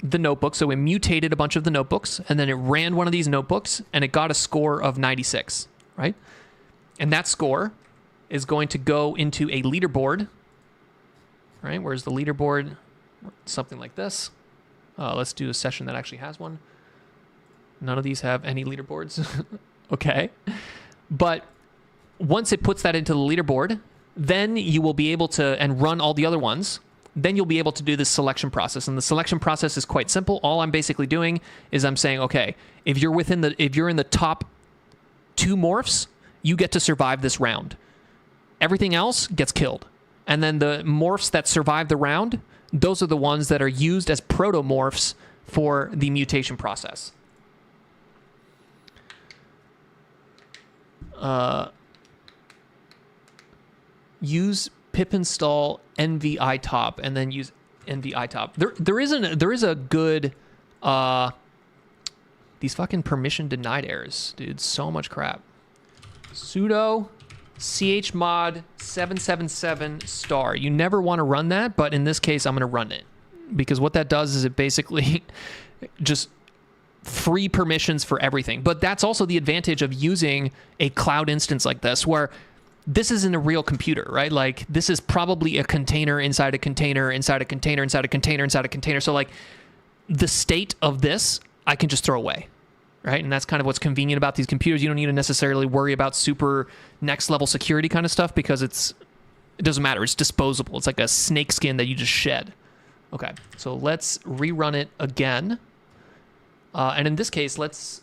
[SPEAKER 1] the notebook. So it mutated a bunch of the notebooks, and then it ran one of these notebooks, and it got a score of 96, right? And that score is going to go into a leaderboard, right? Where's the leaderboard? Something like this. Let's do a session that actually has one. None of these have any leaderboards. Okay. But once it puts that into the leaderboard, then you will be able to, and run all the other ones, then you'll be able to do this selection process. And the selection process is quite simple. All I'm basically doing is I'm saying, okay, if you're in the top 2 morphs, you get to survive this round. Everything else gets killed. And then the morphs that survive the round, those are the ones that are used as protomorphs for the mutation process. Use pip install nvitop and then use nvitop. There is a good these fucking permission denied errors, dude. So much crap. Sudo chmod 777 star. You never want to run that, but in this case, I'm going to run it because what that does is it basically just free permissions for everything. But that's also the advantage of using a cloud instance like this, where this isn't a real computer, right? Like this is probably a container inside a container, inside a container, inside a container, inside a container. So like the state of this, I can just throw away, right? And that's kind of what's convenient about these computers. You don't need to necessarily worry about super next level security kind of stuff because it doesn't matter. It's disposable. It's like a snake skin that you just shed. Okay, so let's rerun it again. And in this case, let's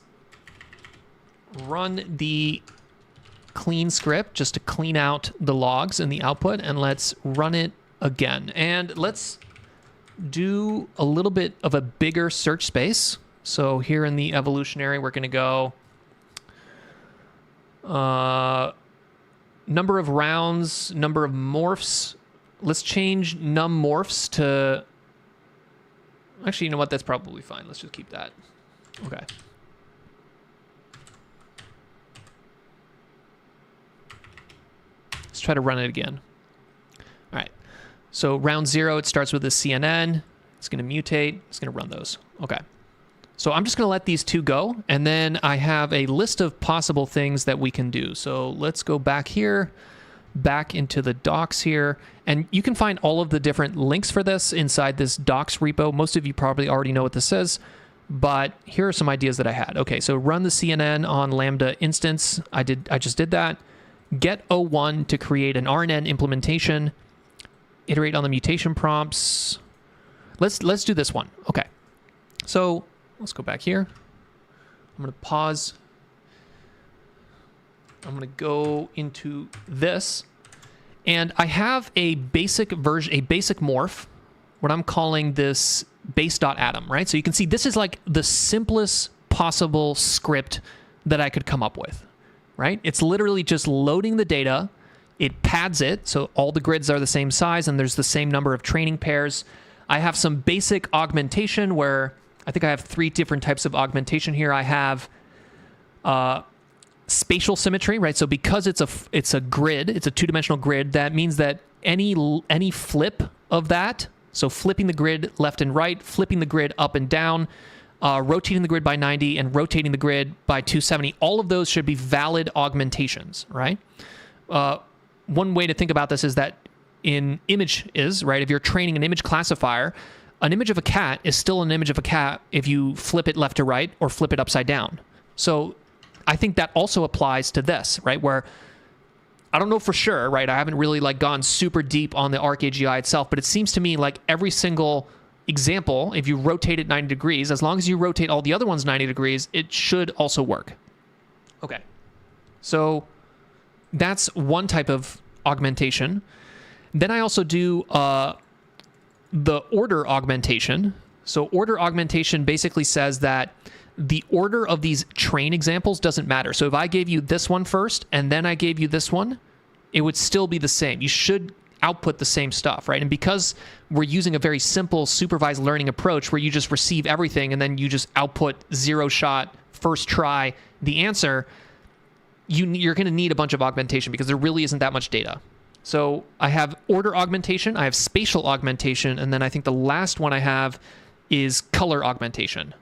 [SPEAKER 1] run the clean script just to clean out the logs and the output, and let's run it again. And let's do a little bit of a bigger search space. So here in the evolutionary, we're going to go number of rounds, number of morphs. Let's change num morphs to... Actually, you know what? That's probably fine. Let's just keep that. Okay. Let's try to run it again. All right. So round 0, it starts with a CNN. It's going to mutate. It's going to run those. Okay. So I'm just going to let these 2 go, and then I have a list of possible things that we can do. So let's go back here, back into the docs here, and you can find all of the different links for this inside this docs repo. Most of you probably already know what this is, but here are some ideas that I had. Okay, so run the CNN on Lambda instance. I just did that. Get O1 to create an RNN implementation. Iterate on the mutation prompts. Let's do this one. Okay, so let's go back here. I'm going to pause. I'm going to go into this. And I have a basic version, a basic morph, what I'm calling this base.atom, right? So you can see this is like the simplest possible script that I could come up with, right? It's literally just loading the data. It pads it, so all the grids are the same size and there's the same number of training pairs. I have some basic augmentation where I think I have 3 different types of augmentation here. I have spatial symmetry, right? So because it's a grid, it's a 2-dimensional grid, that means that any flip of that, so flipping the grid left and right, flipping the grid up and down, rotating the grid by 90, and rotating the grid by 270, all of those should be valid augmentations, right? One way to think about this is that in images, right, if you're training an image classifier, an image of a cat is still an image of a cat if you flip it left to right or flip it upside down. So I think that also applies to this, right, where I don't know for sure, right, I haven't really like gone super deep on the ArcAGI itself, but it seems to me like every single example, if you rotate it 90 degrees, as long as you rotate all the other ones 90 degrees, it should also work. Okay, so that's one type of augmentation. Then I also do the order augmentation. So order augmentation basically says that the order of these train examples doesn't matter. So if I gave you this one first and then I gave you this one, it would still be the same. You should output the same stuff, right? And because we're using a very simple supervised learning approach where you just receive everything and then you just output zero shot, first try, the answer, you're going to need a bunch of augmentation because there really isn't that much data. So I have order augmentation, I have spatial augmentation, and then I think the last one I have is color augmentation.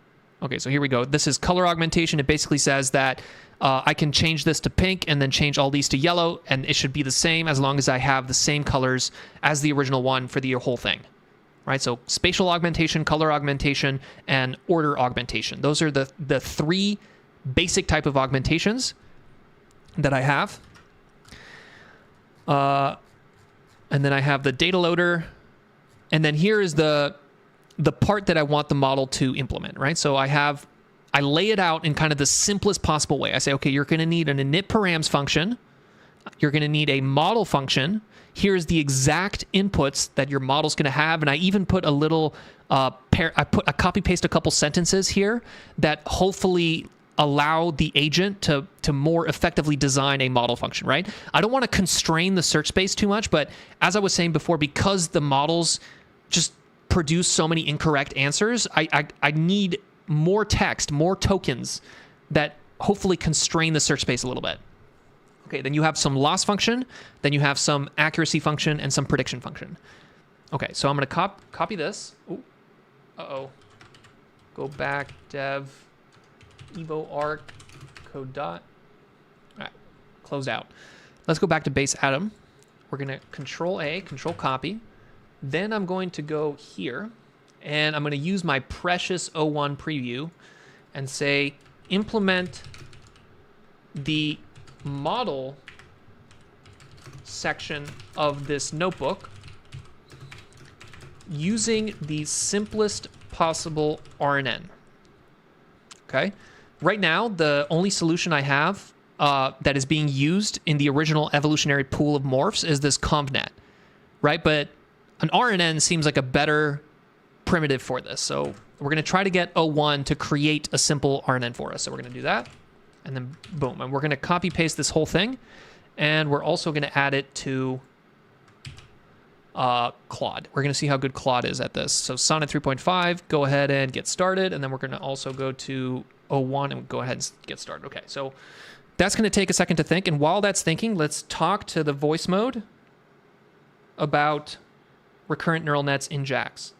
[SPEAKER 1] Okay, so here we go. This is color augmentation. It basically says that I can change this to pink and then change all these to yellow, and it should be the same as long as I have the same colors as the original one for the whole thing, right? So spatial augmentation, color augmentation, and order augmentation. Those are the three basic type of augmentations that I have. And then I have the data loader, and then here is the part that I want the model to implement, right? So I lay it out in kind of the simplest possible way. I say, okay, you're going to need an init params function. You're going to need a model function. Here's the exact inputs that your model's going to have. And I even put a little, I copy paste a couple sentences here that hopefully allow the agent to more effectively design a model function, right? I don't want to constrain the search space too much, but as I was saying before, because the models just produce so many incorrect answers, I need more text, more tokens that hopefully constrain the search space a little bit. Okay, then you have some loss function, then you have some accuracy function, and some prediction function. Okay, so I'm going to copy this. Ooh, uh-oh. Go back, dev, evo arc, code dot. All right, close out. Let's go back to base atom. We're going to control A, control copy. Then I'm going to go here, and I'm going to use my precious O1 preview and say implement the model section of this notebook using the simplest possible RNN. Okay. Right now, the only solution I have that is being used in the original evolutionary pool of morphs is this convnet, right? But an RNN seems like a better primitive for this. So we're going to try to get O1 to create a simple RNN for us. So we're going to do that, and then boom. And we're going to copy paste this whole thing, and we're also going to add it to Claude. We're going to see how good Claude is at this. So Sonnet 3.5, go ahead and get started, and then we're going to also go to O1 and go ahead and get started. Okay, so that's going to take a second to think, and while that's thinking, let's talk to the voice mode about recurrent neural nets in JAX.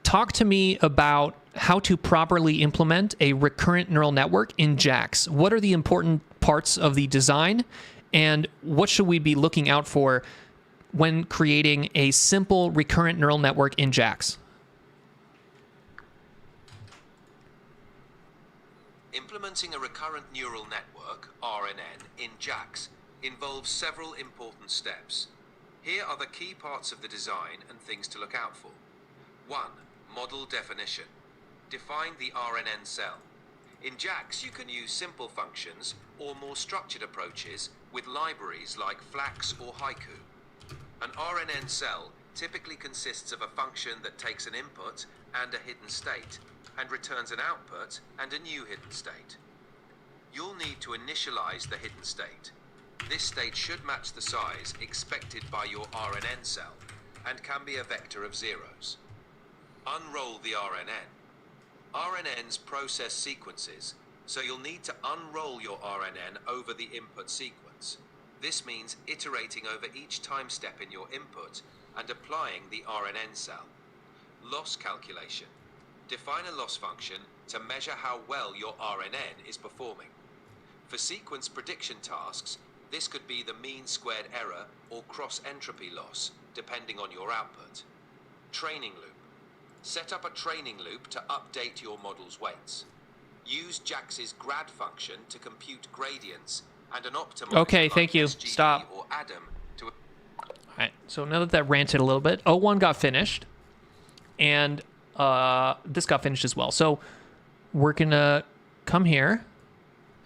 [SPEAKER 1] Talk to me about how to properly implement a recurrent neural network in JAX. What are the important parts of the design, and what should we be looking out for when creating a simple recurrent neural network in JAX?
[SPEAKER 2] Implementing a recurrent neural network, RNN, in JAX involves several important steps. Here are the key parts of the design and things to look out for. 1. Model definition. Define the RNN cell. In JAX, you can use simple functions or more structured approaches with libraries like Flax or Haiku. An RNN cell typically consists of a function that takes an input and a hidden state, and returns an output and a new hidden state. You'll need to initialize the hidden state. This state should match the size expected by your RNN cell and can be a vector of zeros. Unroll the RNN. RNNs process sequences, so you'll need to unroll your RNN over the input sequence. This means iterating over each time step in your input and applying the RNN cell. Loss calculation. Define a loss function to measure how well your RNN is performing. For sequence prediction tasks, this could be the mean squared error or cross-entropy loss, depending on your output. Training loop. Set up a training loop to update your model's weights. Use JAX's grad function to compute gradients and an optimizer
[SPEAKER 1] Okay,
[SPEAKER 2] like
[SPEAKER 1] thank you.
[SPEAKER 2] SGD
[SPEAKER 1] Stop.
[SPEAKER 2] or Adam to...
[SPEAKER 1] All right, so now that ranted a little bit, O1 got finished, and this got finished as well. So we're going to come here,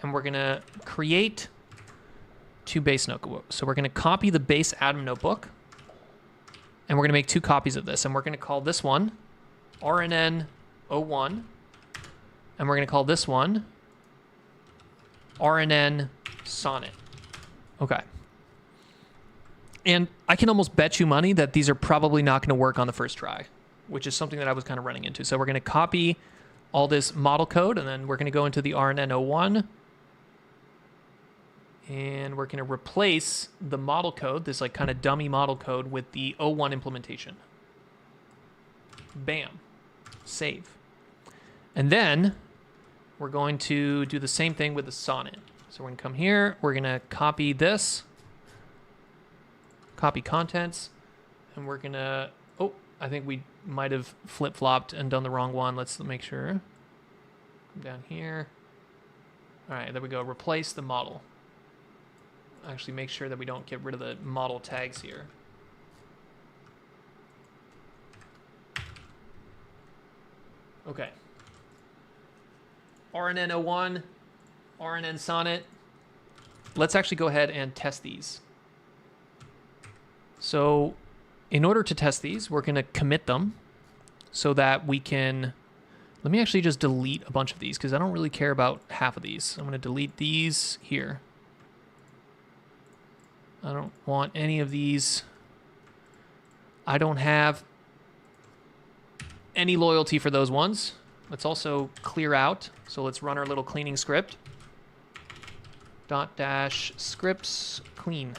[SPEAKER 1] and we're going to create two base notebooks. So we're going to copy the base Atom notebook, and we're going to make two copies of this. And we're going to call this one RNN 01, and we're going to call this one RNN Sonnet. Okay. And I can almost bet you money that these are probably not going to work on the first try, which is something that I was kind of running into. So we're going to copy all this model code, and then we're going to go into the RNN01, and we're going to replace the model code, this like kind of dummy model code, with the O1 implementation. Bam. Save. And then we're going to do the same thing with the sonnet. So we're going to come here, we're going to copy this, copy contents, and we're going to, oh, I think we might have flip-flopped and done the wrong one. Let's make sure. Come down here. All right, there we go. Replace the model. Actually, make sure that we don't get rid of the model tags here. Okay. RNN01, RNN sonnet. Let's actually go ahead and test these. So in order to test these, we're going to commit them so that we can... Let me actually just delete a bunch of these because I don't really care about half of these. I'm going to delete these here. I don't want any of these. I don't have any loyalty for those ones. Let's also clear out. So let's run our little cleaning script. .-scripts clean.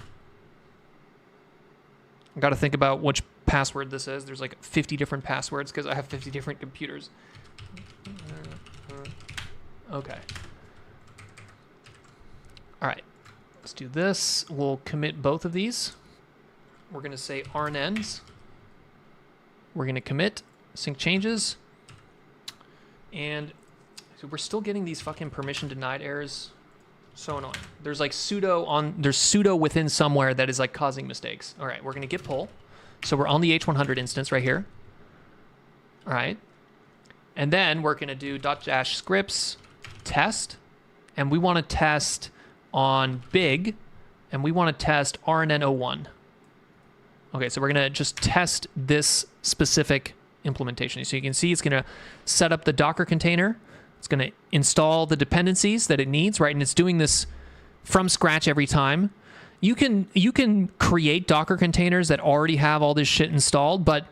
[SPEAKER 1] I've got to think about which password this is. There's like 50 different passwords because I have 50 different computers. Okay. All right. Let's do this. We'll commit both of these. We're going to say RNNs. We're going to commit sync changes. And so we're still getting these fucking permission denied errors. So annoying. There's like there's sudo within somewhere that is like causing mistakes. All right, we're going to git pull. So we're on the H100 instance right here. All right. And then we're going to do .-scripts test. And we want to test on big. And we want to test RNN01. Okay, so we're going to just test this specific implementation. So you can see it's going to set up the Docker container. It's going to install the dependencies that it needs, right? And it's doing this from scratch every time. You can create Docker containers that already have all this shit installed, but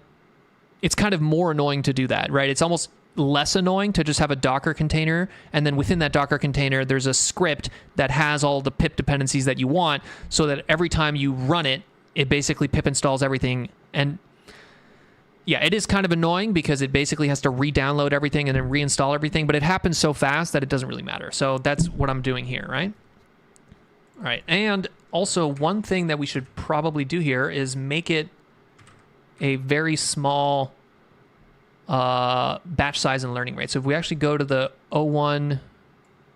[SPEAKER 1] it's kind of more annoying to do that, right? It's almost less annoying to just have a Docker container, and then within that Docker container, there's a script that has all the pip dependencies that you want, so that every time you run it, it basically pip installs everything. And yeah, it is kind of annoying because it basically has to re-download everything and then reinstall everything, but it happens so fast that it doesn't really matter. So that's what I'm doing here, right? All right, and also one thing that we should probably do here is make it a very small batch size and learning rate. So if we actually go to the O1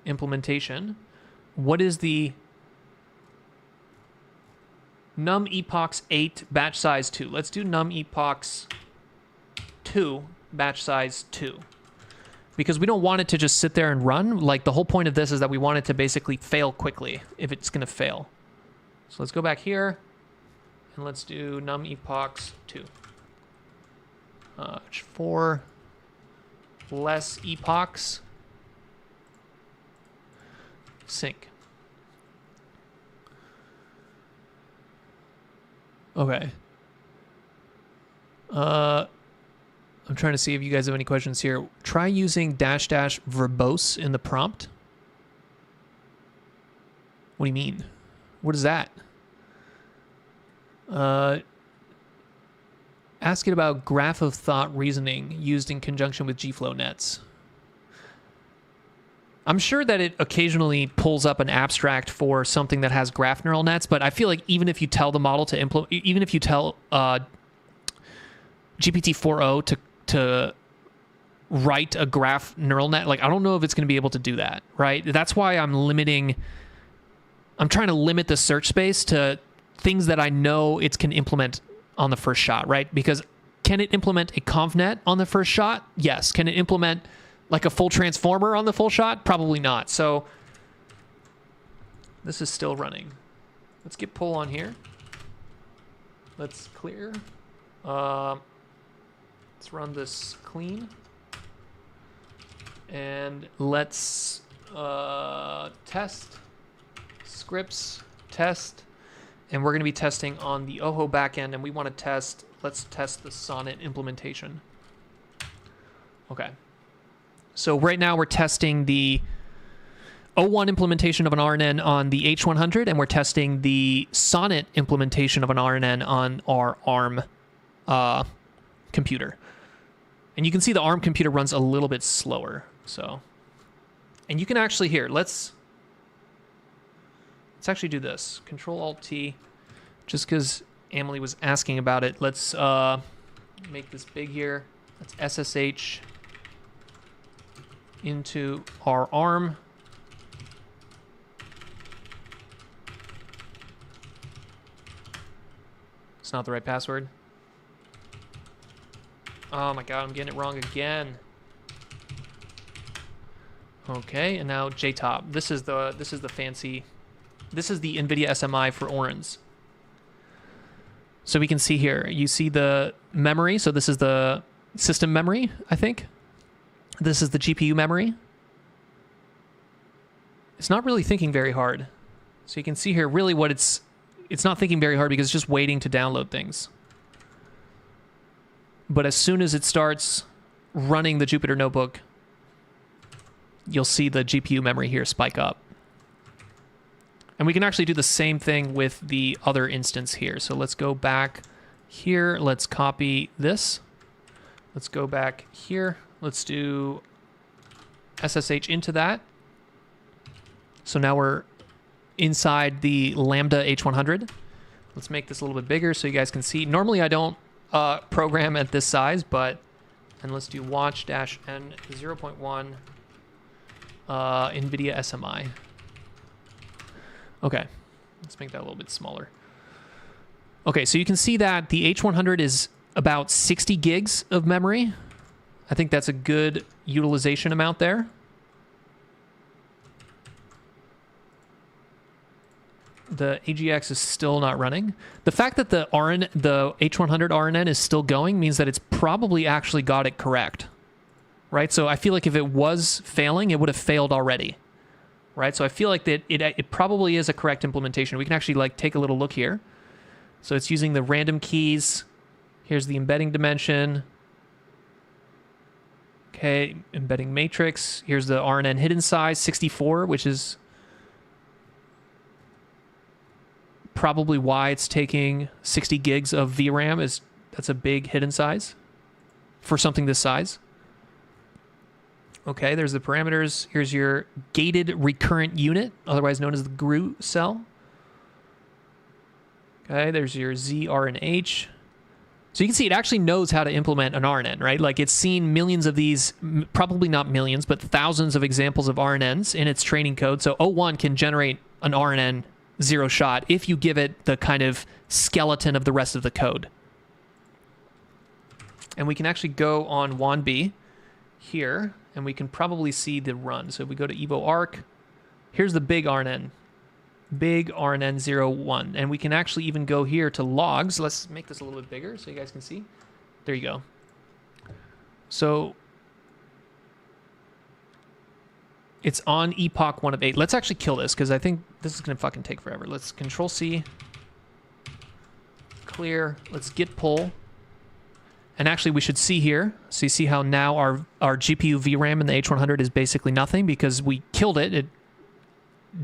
[SPEAKER 1] implementation, what is the num epochs 8 batch size 2? Let's do num epochs 2 batch size 2, because we don't want it to just sit there and run. Like, the whole point of this is that we want it to basically fail quickly if it's going to fail. So let's go back here and let's do num epochs 2. 4 less epochs sync. Okay. I'm trying to see if you guys have any questions here. Try using -- verbose in the prompt. What do you mean? What is that? Ask it about graph of thought reasoning used in conjunction with GFlow nets. I'm sure that it occasionally pulls up an abstract for something that has graph neural nets, but I feel like even if you tell the model to implement, even if you tell GPT-4o to write a graph neural net, like, I don't know if it's going to be able to do that, right? That's why I'm trying to limit the search space to things that I know it can implement on the first shot, right? Because can it implement a convnet on the first shot? Yes. Can it implement like a full transformer on the full shot? Probably not. So this is still running. Let's get pull on here. Let's clear. Let's run this clean. And let's test scripts test, and we're going to be testing on the OHO backend, and we want to test, let's test the Sonnet implementation. Okay. So right now we're testing the O1 implementation of an RNN on the H100, and we're testing the Sonnet implementation of an RNN on our ARM computer. And you can see the ARM computer runs a little bit slower. So, and you can actually here, let's actually do this. Control-Alt-T, just because Emily was asking about it. Let's make this big here. Let's SSH into our ARM. It's not the right password. Oh my god, I'm getting it wrong again. Okay, and now JTOP. This is the fancy. This is the NVIDIA SMI for Orange. So we can see here, you see the memory. So this is the system memory, I think. This is the GPU memory. It's not really thinking very hard. So you can see here really what it's not thinking very hard because it's just waiting to download things. But as soon as it starts running the Jupyter Notebook, you'll see the GPU memory here spike up. And we can actually do the same thing with the other instance here. So let's go back here. Let's copy this. Let's go back here. Let's do SSH into that. So now we're inside the Lambda H100. Let's make this a little bit bigger so you guys can see. Normally I don't program at this size, but, and let's do watch-n 0.1 NVIDIA SMI. Okay, let's make that a little bit smaller. Okay, so you can see that the H100 is about 60 gigs of memory. I think that's a good utilization amount there. The AGX is still not running. The fact that the H100 RNN is still going means that it's probably actually got it correct, right? So I feel like if it was failing, it would have failed already, right? So I feel like that it probably is a correct implementation. We can actually like take a little look here. So it's using the random keys. Here's the embedding dimension. Okay, embedding matrix. Here's the RNN hidden size, 64, which is probably why it's taking 60 gigs of VRAM. That's a big hidden size for something this size. Okay, there's the parameters. Here's your gated recurrent unit, otherwise known as the GRU cell. Okay, there's your Z, R, and H. So you can see it actually knows how to implement an RNN, right? Like it's seen millions of these, probably not millions, but thousands of examples of RNNs in its training code. So O1 can generate an RNN zero shot if you give it the kind of skeleton of the rest of the code. And we can actually go on WANB here, and we can probably see the run. So if we go to Evo Arc, here's the big RNN 01, and we can actually even go here to logs. Let's make this a little bit bigger so you guys can see. There you go. So it's on epoch 1 of 8. Let's actually kill this because I think this is going to fucking take forever. Let's Control C, clear. Let's git pull. And actually we should see here. So you see how now our GPU VRAM in the H100 is basically nothing because we killed it. It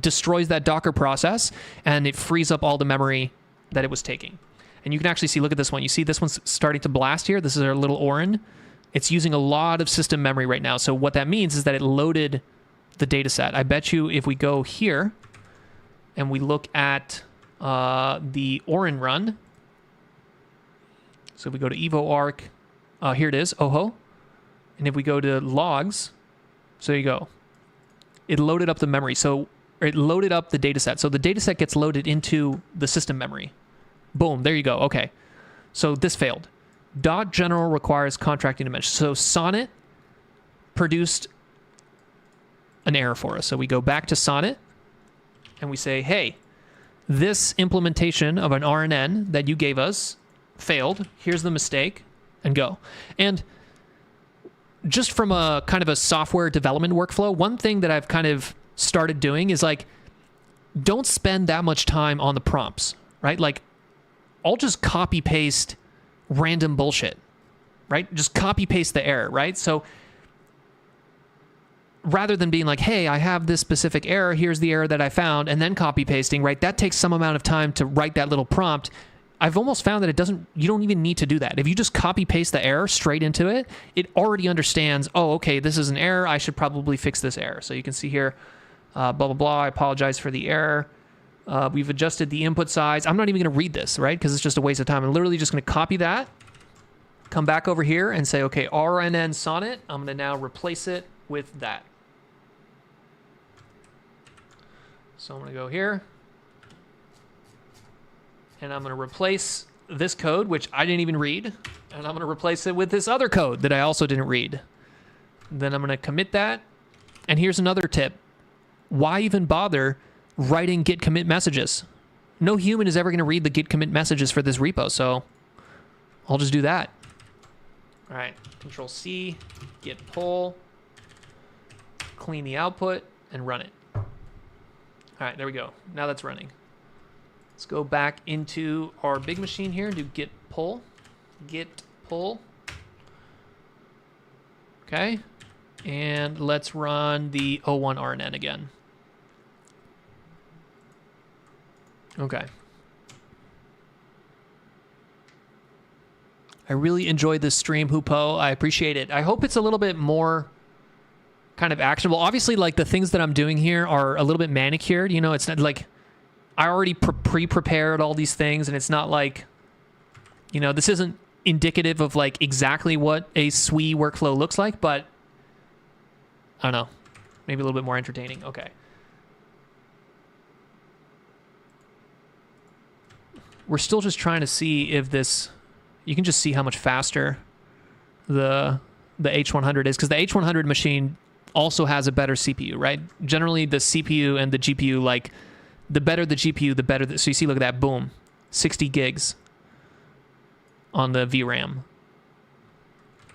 [SPEAKER 1] destroys that Docker process and it frees up all the memory that it was taking. And you can actually see, look at this one. You see this one's starting to blast here. This is our little Orin. It's using a lot of system memory right now. So what that means is that it loaded the data set. I bet you if we go here and we look at the Orin run, so if we go to Evo Arc, here it is, OHO. And if we go to logs, so there you go. It loaded up the memory. So it loaded up the data set. So the data set gets loaded into the system memory. Boom, there you go. Okay. So this failed. .general requires contracting dimension. So Sonnet produced an error for us. So we go back to Sonnet and we say, hey, this implementation of an RNN that you gave us failed. Here's the mistake, and go. And just from a kind of a software development workflow, one thing that I've kind of started doing is like, don't spend that much time on the prompts, right? Like, I'll just copy paste random bullshit, right? Just copy paste the error, right? So rather than being like, hey, I have this specific error, here's the error that I found, and then copy pasting, right? That takes some amount of time to write that little prompt. I've almost found that you don't even need to do that. If you just copy paste the error straight into it, it already understands, oh, okay, this is an error. I should probably fix this error. So you can see here, blah, blah, blah. I apologize for the error. We've adjusted the input size. I'm not even going to read this, right? Because it's just a waste of time. I'm literally just going to copy that, come back over here and say, okay, RNN sonnet. I'm going to now replace it with that. So I'm going to go here. And I'm going to replace this code, which I didn't even read. And I'm going to replace it with this other code that I also didn't read. Then I'm going to commit that. And here's another tip. Why even bother writing git commit messages? No human is ever going to read the git commit messages for this repo, so I'll just do that. All right, Control C, git pull, clean the output, and run it. All right, there we go. Now that's running. Let's go back into our big machine here and do git pull. Okay, and let's run the 01 RNN again. Okay. I really enjoyed this stream, Hupo. I appreciate it. I hope it's a little bit more kind of actionable. Obviously, like, the things that I'm doing here are a little bit manicured. You know, it's not like I already pre-prepared all these things, and it's not like, you know, this isn't indicative of like exactly what a SWE workflow looks like, but I don't know, maybe a little bit more entertaining. Okay. We're still just trying to see if this, you can just see how much faster the H100 is, because the H100 machine also has a better CPU, right? Generally, the CPU and the GPU, like, the better the GPU, the better. So you see, look at that, boom, 60 gigs on the VRAM.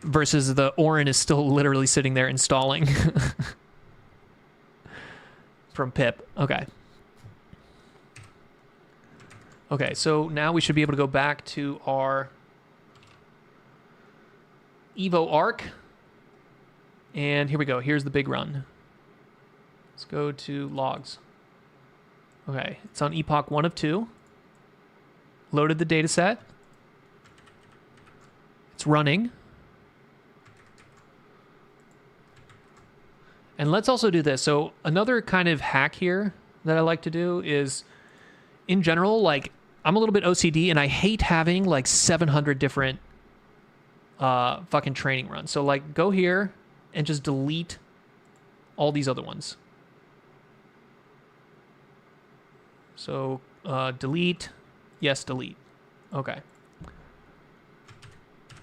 [SPEAKER 1] Versus the Orin is still literally sitting there installing from pip. Okay. Okay, so now we should be able to go back to our Evo Arc. And here we go. Here's the big run. Let's go to logs. Okay, it's on epoch 1 of 2. Loaded the data set. It's running. And let's also do this. So another kind of hack here that I like to do is, in general, like, I'm a little bit OCD and I hate having like 700 different fucking training runs. So like, go here and just delete all these other ones. So delete, yes, delete. Okay.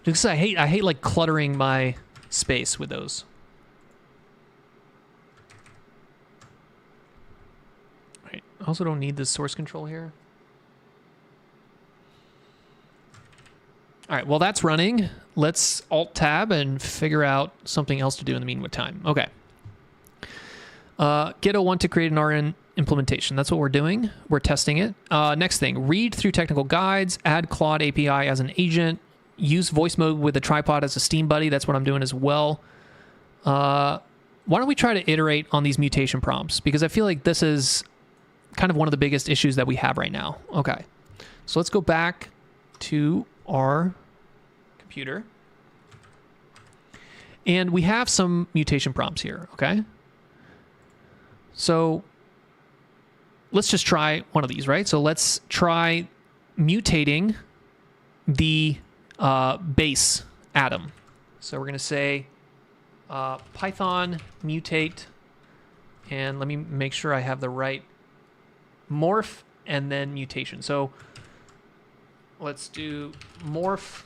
[SPEAKER 1] Because I hate like cluttering my space with those. Right. I also don't need this source control here. All right, well, that's running. Let's Alt-Tab and figure out something else to do in the meantime. Okay. Get 01 to create an RN implementation. That's what we're doing. We're testing it. Next thing, read through technical guides, add Claude API as an agent, use voice mode with a tripod as a Steam buddy. That's what I'm doing as well. Why don't we try to iterate on these mutation prompts? Because I feel like this is kind of one of the biggest issues that we have right now. Okay. So let's go back to our computer. And we have some mutation prompts here, okay? So let's just try one of these, right? So let's try mutating the base atom. So we're going to say Python mutate, and let me make sure I have the right morph and then mutation. So let's do morph,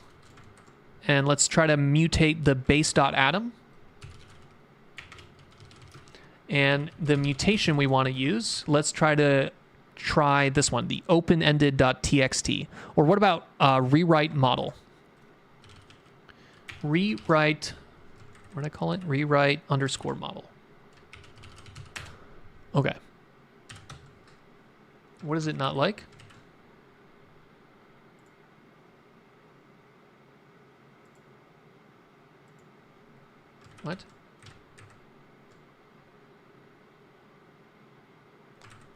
[SPEAKER 1] and let's try to mutate the base.atom. And the mutation we want to use, let's try this one, the open-ended.txt. Or what about rewrite model? Rewrite, what did I call it? Rewrite _ model. Okay. What is it not like? What?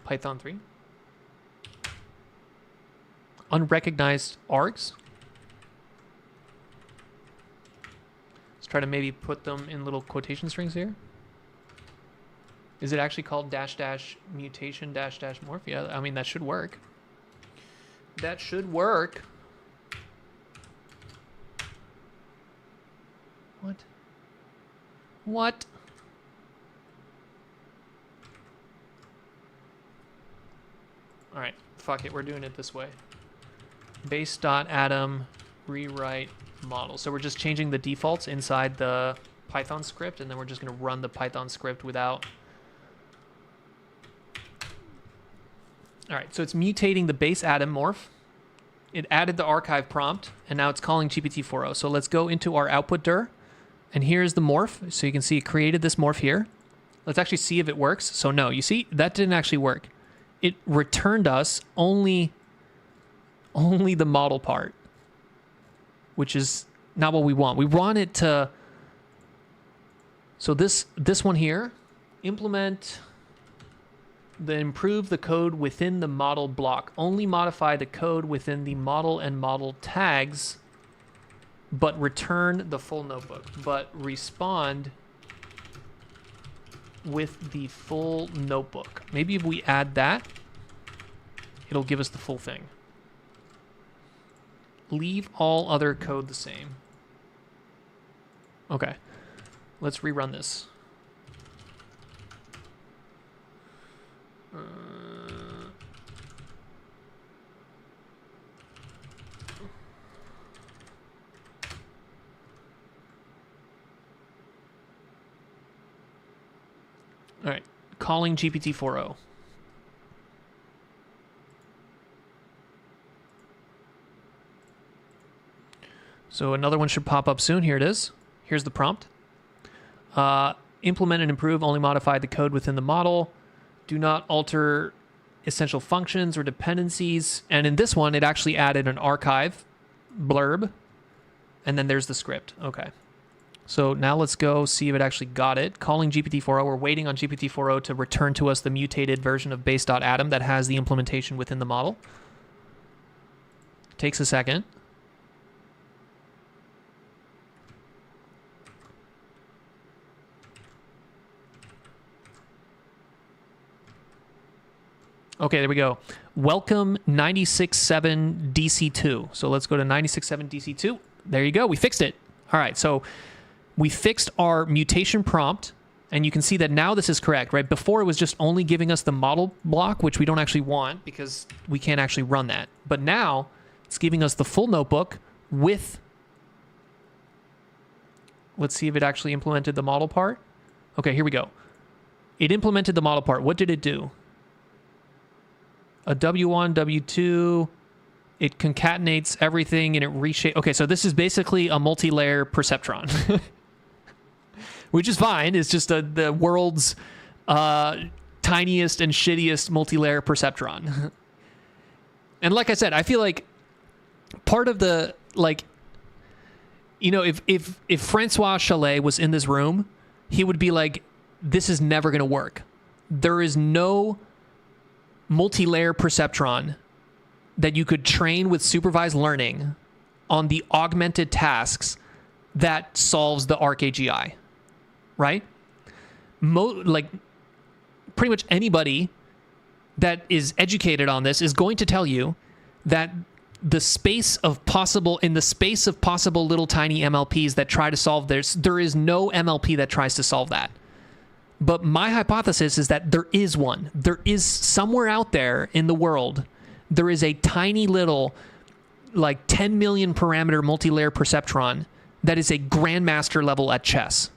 [SPEAKER 1] Python 3? Unrecognized args? Let's try to maybe put them in little quotation strings here. Is it actually called dash dash mutation dash dash morph? Yeah, I mean, that should work. That should work. What? What? All right, fuck it, we're doing it this way. Base.atom rewrite model. So we're just changing the defaults inside the Python script, and then we're just going to run the Python script without. All right, so it's mutating the base atom morph. It added the archive prompt, and now it's calling GPT-4o. So let's go into our output dir, and here's the morph. So you can see it created this morph here. Let's actually see if it works. So no, you see, that didn't actually work. It returned us only the model part, which is not what we want. We want it to, so this one here, implement improve the code within the model block. Only modify the code within the model and model tags, but return the full notebook. But respond with the full notebook. Maybe if we add that, it'll give us the full thing. Leave all other code the same. Okay, let's rerun this. All right, calling GPT-4o. So another one should pop up soon. Here it is. Here's the prompt. Implement and improve, only modify the code within the model. Do not alter essential functions or dependencies. And in this one, it actually added an archive blurb. And then there's the script. Okay. So now let's go see if it actually got it. Calling GPT-4o. We're waiting on GPT-4o to return to us the mutated version of base.atom that has the implementation within the model. Takes a second. Okay, there we go. Welcome 96.7 DC2. So let's go to 96.7 DC2. There you go. We fixed it. All right, so we fixed our mutation prompt, and you can see that now this is correct, right? Before it was just only giving us the model block, which we don't actually want because we can't actually run that. But now it's giving us the full notebook with, let's see if it actually implemented the model part. Okay, here we go. It implemented the model part. What did it do? A W1, W2, it concatenates everything and it reshapes. Okay, so this is basically a multi-layer perceptron, which is fine. It's just the world's tiniest and shittiest multi-layer perceptron. And like I said, I feel like part of the, like, you know, if Francois Chalet was in this room, he would be like, this is never going to work. There is no multi-layer perceptron that you could train with supervised learning on the augmented tasks that solves the ArcAGI, right? Like pretty much anybody that is educated on this is going to tell you that the space of possible little tiny MLPs that try to solve this, there is no MLP that tries to solve that. But my hypothesis is that there is one. There is somewhere out there in the world, there is a tiny little, like 10 million parameter multi-layer perceptron that is a grandmaster level at chess.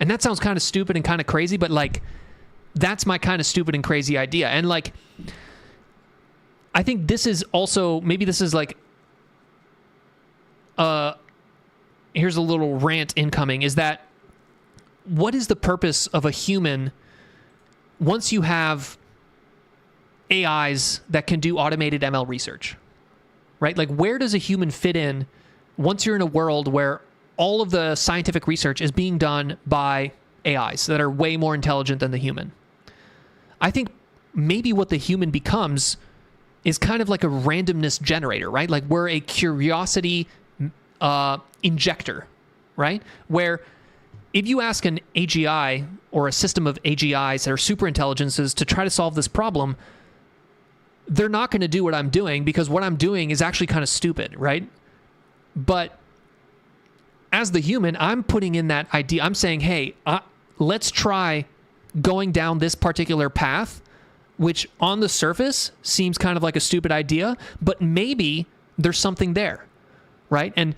[SPEAKER 1] And that sounds kind of stupid and kind of crazy, but like, that's my kind of stupid and crazy idea. And like, I think this is also, maybe this is like, here's a little rant incoming, is that what is the purpose of a human once you have AIs that can do automated ML research, right? Like, where does a human fit in once you're in a world where all of the scientific research is being done by AIs that are way more intelligent than the human? I think maybe what the human becomes is kind of like a randomness generator, right? Like, we're a curiosity injector, right? Where if you ask an AGI or a system of AGIs that are super intelligences to try to solve this problem, they're not going to do what I'm doing, because what I'm doing is actually kind of stupid, right? But as the human, I'm putting in that idea. I'm saying, hey, let's try going down this particular path, which on the surface seems kind of like a stupid idea, but maybe there's something there, right? And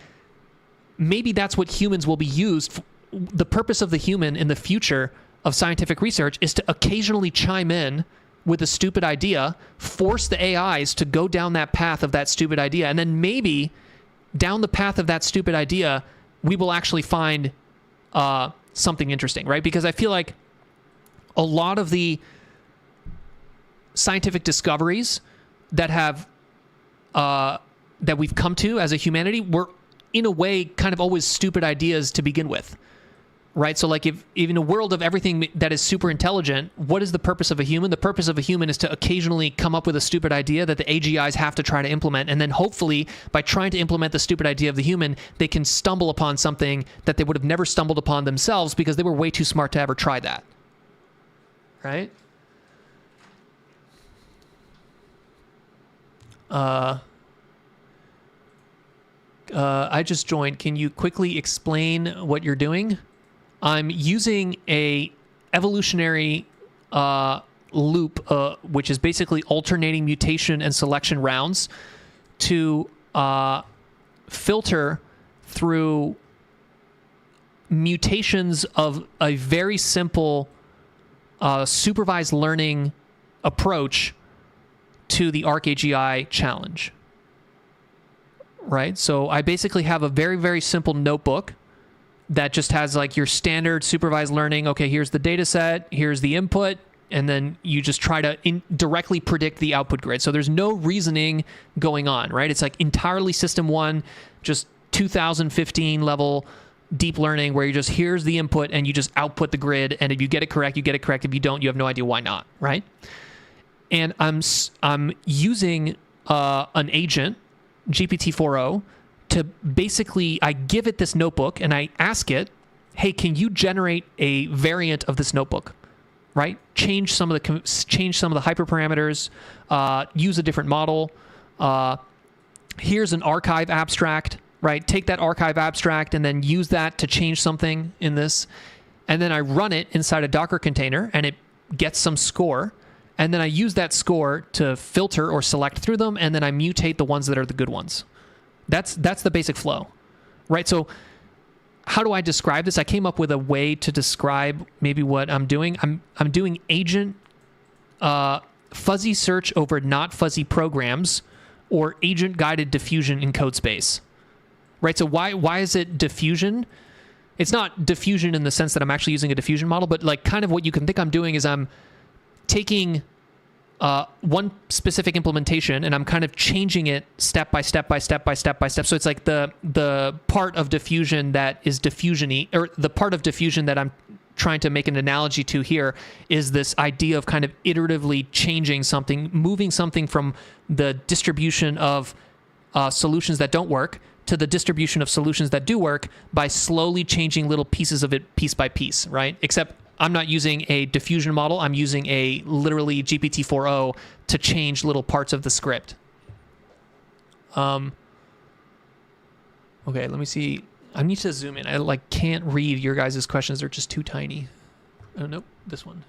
[SPEAKER 1] maybe that's what humans will be used. The purpose of the human in the future of scientific research is to occasionally chime in with a stupid idea, force the AIs to go down that path of that stupid idea, and then maybe down the path of that stupid idea, we will actually find something interesting, right? Because I feel like a lot of the scientific discoveries that have that we've come to as a humanity were, in a way, kind of always stupid ideas to begin with, right? So, like, if in a world of everything that is super intelligent, what is the purpose of a human? The purpose of a human is to occasionally come up with a stupid idea that the AGIs have to try to implement, and then hopefully, by trying to implement the stupid idea of the human, they can stumble upon something that they would have never stumbled upon themselves because they were way too smart to ever try that, right? I just joined. Can you quickly explain what you're doing? I'm using a evolutionary loop, which is basically alternating mutation and selection rounds to filter through mutations of a very simple supervised learning approach to the ArcAGI challenge. Right? So I basically have a very, very simple notebook that just has like your standard supervised learning. Okay, here's the data set, here's the input, and then you just try to directly predict the output grid. So there's no reasoning going on, right? It's like entirely system one, just 2015 level deep learning, where you just, here's the input and you just output the grid, and if you get it correct, you get it correct. If you don't, you have no idea why not, right? And I'm using an agent, GPT-4o, to basically, I give it this notebook and I ask it, hey, can you generate a variant of this notebook, right? Change some of the hyperparameters, use a different model. Here's an archive abstract, right? Take that archive abstract and then use that to change something in this. And then I run it inside a Docker container and it gets some score. And then I use that score to filter or select through them, and then I mutate the ones that are the good ones. That's the basic flow, right? So how do I describe this? I came up with a way to describe maybe what I'm doing. I'm doing agent fuzzy search over not fuzzy programs, or agent guided diffusion in code space, right? So why is it diffusion? It's not diffusion in the sense that I'm actually using a diffusion model, but like kind of what you can think I'm doing is I'm taking one specific implementation and I'm kind of changing it step by step by step by step by step. So it's like the part of diffusion that is diffusion-y, or the part of diffusion that I'm trying to make an analogy to here is this idea of kind of iteratively changing something, moving something from the distribution of solutions that don't work to the distribution of solutions that do work by slowly changing little pieces of it piece by piece, right? Except I'm not using a diffusion model. I'm using a literally GPT-4o to change little parts of the script. Okay, let me see. I need to zoom in. I can't read your guys' questions. They're just too tiny. Oh, nope, this one.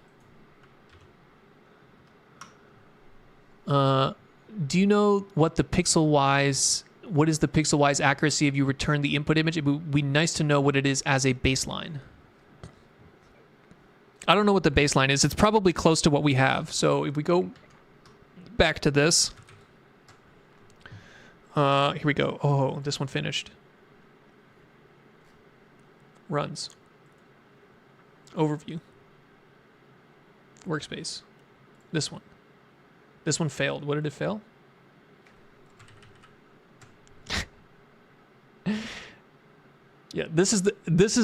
[SPEAKER 1] Do you know what is the pixel-wise accuracy if you return the input image? It would be nice to know what it is as a baseline. I don't know what the baseline is. It's probably close to what we have. So if we go back to this, here we go. Oh, this one finished. Runs. Overview. Workspace. This one. This one failed. What did it fail? Yeah, this is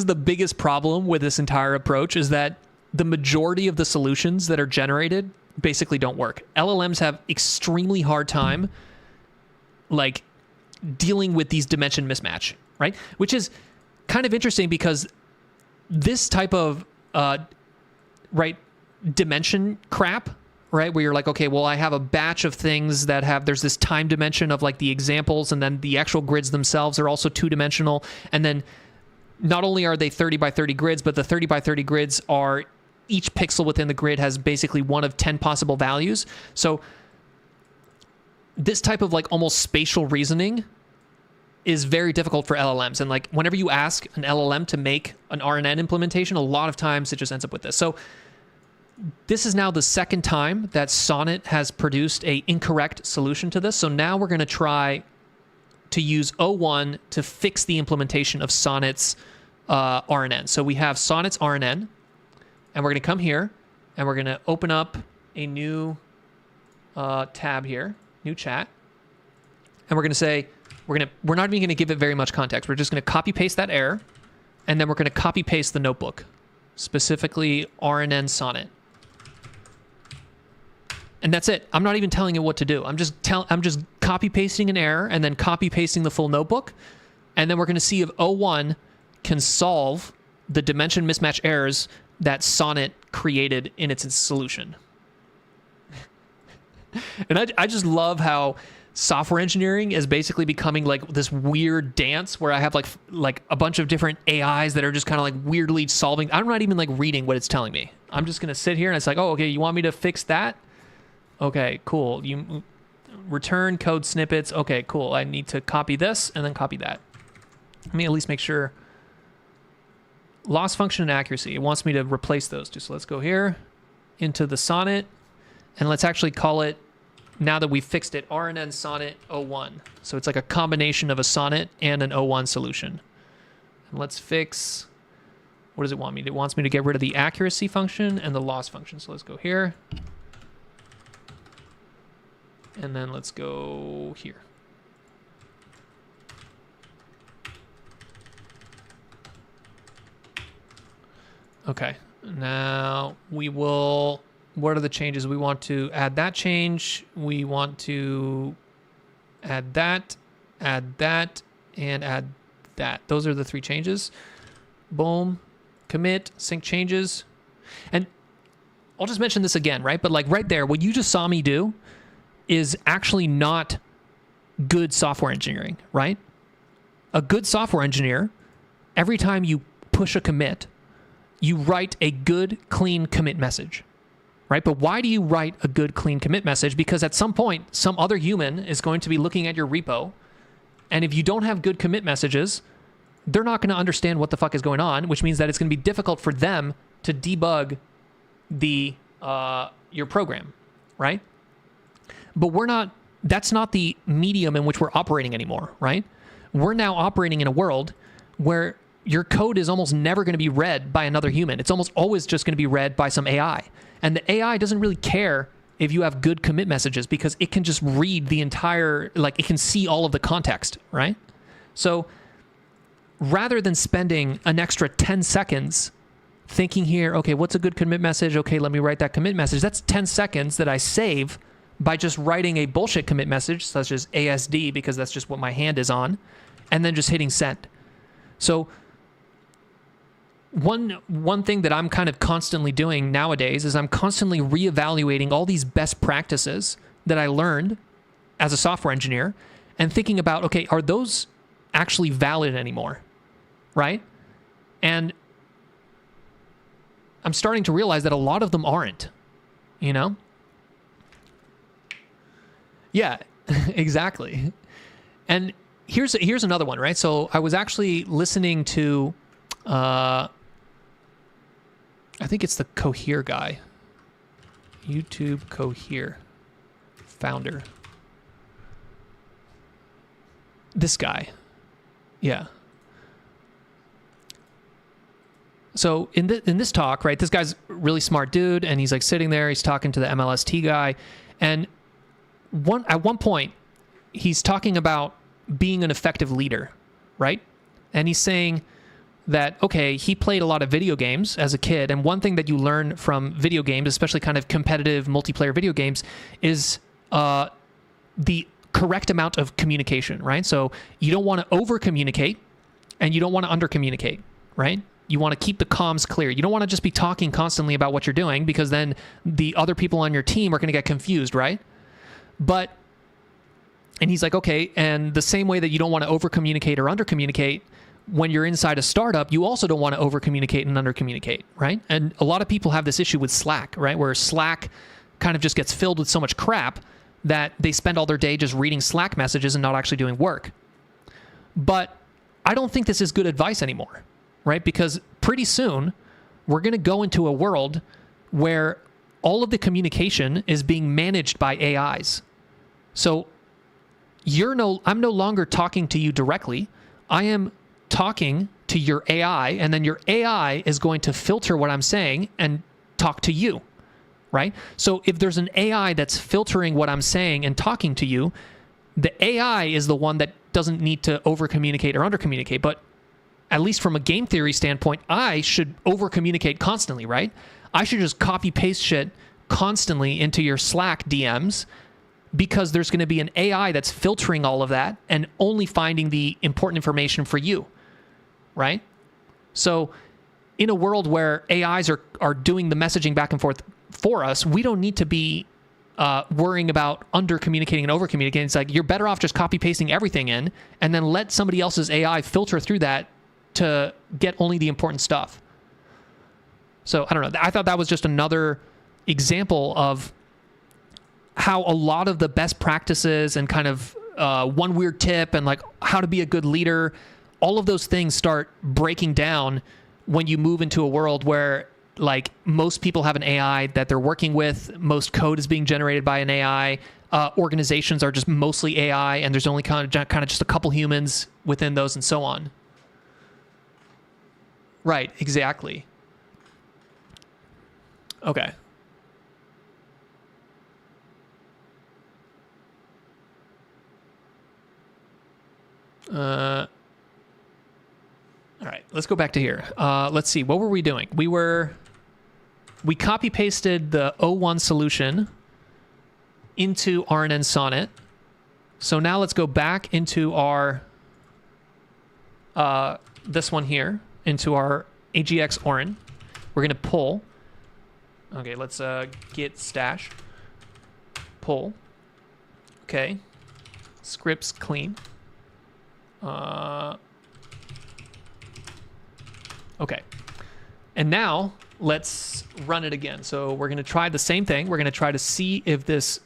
[SPEAKER 1] the biggest problem with this entire approach, is that the majority of the solutions that are generated basically don't work. LLMs have extremely hard time like dealing with these dimension mismatch, right? Which is kind of interesting because this type of right dimension crap, right, where you're like, okay, well, I have a batch of things that have, there's this time dimension of like the examples, and then the actual grids themselves are also two-dimensional, and then not only are they 30 by 30 grids, but the 30 by 30 grids are, each pixel within the grid has basically one of 10 possible values. So this type of like almost spatial reasoning is very difficult for LLMs. And like whenever you ask an LLM to make an RNN implementation, a lot of times it just ends up with this. So this is now the second time that Sonnet has produced a incorrect solution to this. So now we're going to try to use O1 to fix the implementation of Sonnet's RNN. So we have Sonnet's RNN, and we're going to come here, and we're going to open up a new tab here, new chat, and we're going to say, we're not even going to give it very much context. We're just going to copy paste that error, and then we're going to copy paste the notebook, specifically RNN Sonnet. And that's it. I'm not even telling it what to do. I'm just copy pasting an error and then copy pasting the full notebook. And then we're going to see if O1 can solve the dimension mismatch errors that Sonnet created in its solution. And I just love how software engineering is basically becoming like this weird dance where I have like a bunch of different AIs that are just kind of like weirdly solving. I'm not even like reading what it's telling me. I'm just going to sit here and it's like, oh, okay, you want me to fix that? Okay, cool. You return code snippets. Okay, cool. I need to copy this and then copy that. Let me at least make sure. Loss function and accuracy. It wants me to replace those two. So let's go here into the Sonnet, and let's actually call it, now that we've fixed it, RNN Sonnet O1. So it's like a combination of a Sonnet and an O1 solution. And let's fix, what does it want me to? It wants me to get rid of the accuracy function and the loss function. So let's go here. And then let's go here. Okay, now we will, what are the changes? We want to add that change. We want to add that, and add that. Those are the three changes. Boom, commit, sync changes. And I'll just mention this again, right? But like right there, what you just saw me do is actually not good software engineering, right? A good software engineer, every time you push a commit, you write a good, clean commit message, right? But why do you write a good, clean commit message? Because at some point, some other human is going to be looking at your repo, and if you don't have good commit messages, they're not going to understand what the fuck is going on, which means that it's going to be difficult for them to debug the your program, right? But that's not the medium in which we're operating anymore, right? We're now operating in a world where your code is almost never going to be read by another human. It's almost always just going to be read by some AI. And the AI doesn't really care if you have good commit messages because it can just read the entire, like it can see all of the context, right? So rather than spending an extra 10 seconds thinking here, okay, what's a good commit message? Okay, let me write that commit message. That's 10 seconds that I save by just writing a bullshit commit message, such as ASD, because that's just what my hand is on, and then just hitting send. So one thing that I'm kind of constantly doing nowadays is I'm constantly reevaluating all these best practices that I learned as a software engineer and thinking about, okay, are those actually valid anymore, right? And I'm starting to realize that a lot of them aren't, you know? Yeah, exactly. And here's another one, right? So I was actually listening to, I think it's the Cohere guy, YouTube Cohere founder. This guy, yeah. So in this talk, right, this guy's a really smart dude, and he's like sitting there, he's talking to the MLST guy, and at one point, he's talking about being an effective leader, right? And he's saying that, okay, he played a lot of video games as a kid, and one thing that you learn from video games, especially kind of competitive multiplayer video games, is the correct amount of communication, right? So you don't want to over-communicate, and you don't want to under-communicate, right? You want to keep the comms clear. You don't want to just be talking constantly about what you're doing, because then the other people on your team are going to get confused, right? And he's like, okay, and the same way that you don't want to over-communicate or under-communicate, when you're inside a startup, you also don't want to over-communicate and under-communicate, right? And a lot of people have this issue with Slack, right? Where Slack kind of just gets filled with so much crap that they spend all their day just reading Slack messages and not actually doing work. But I don't think this is good advice anymore, right? Because pretty soon, we're going to go into a world where all of the communication is being managed by AIs. So I'm no longer talking to you directly. I am talking to your AI, and then your AI is going to filter what I'm saying and talk to you, right? So if there's an AI that's filtering what I'm saying and talking to you, the AI is the one that doesn't need to over-communicate or under-communicate. But at least from a game theory standpoint, I should over-communicate constantly, right? I should just copy-paste shit constantly into your Slack DMs, because there's going to be an AI that's filtering all of that and only finding the important information for you, right? So in a world where AIs are doing the messaging back and forth for us, we don't need to be worrying about under-communicating and over-communicating. It's like, you're better off just copy-pasting everything in and then let somebody else's AI filter through that to get only the important stuff. So I don't know. I thought that was just another example of how a lot of the best practices and kind of one weird tip and like how to be a good leader, all of those things start breaking down when you move into a world where like most people have an AI that they're working with, most code is being generated by an AI, organizations are just mostly AI, and there's only kind of just a couple humans within those and so on. Right, exactly. Okay. All right, let's go back to here. Let's see, what were we doing? We copy pasted the O1 solution into RNN Sonnet. So now let's go back into our, this one here, into our AGX ORAN. We're gonna pull. Okay, let's git stash, pull. Okay, scripts clean. Okay, and now let's run it again. So we're going to try the same thing. We're going to try to see if this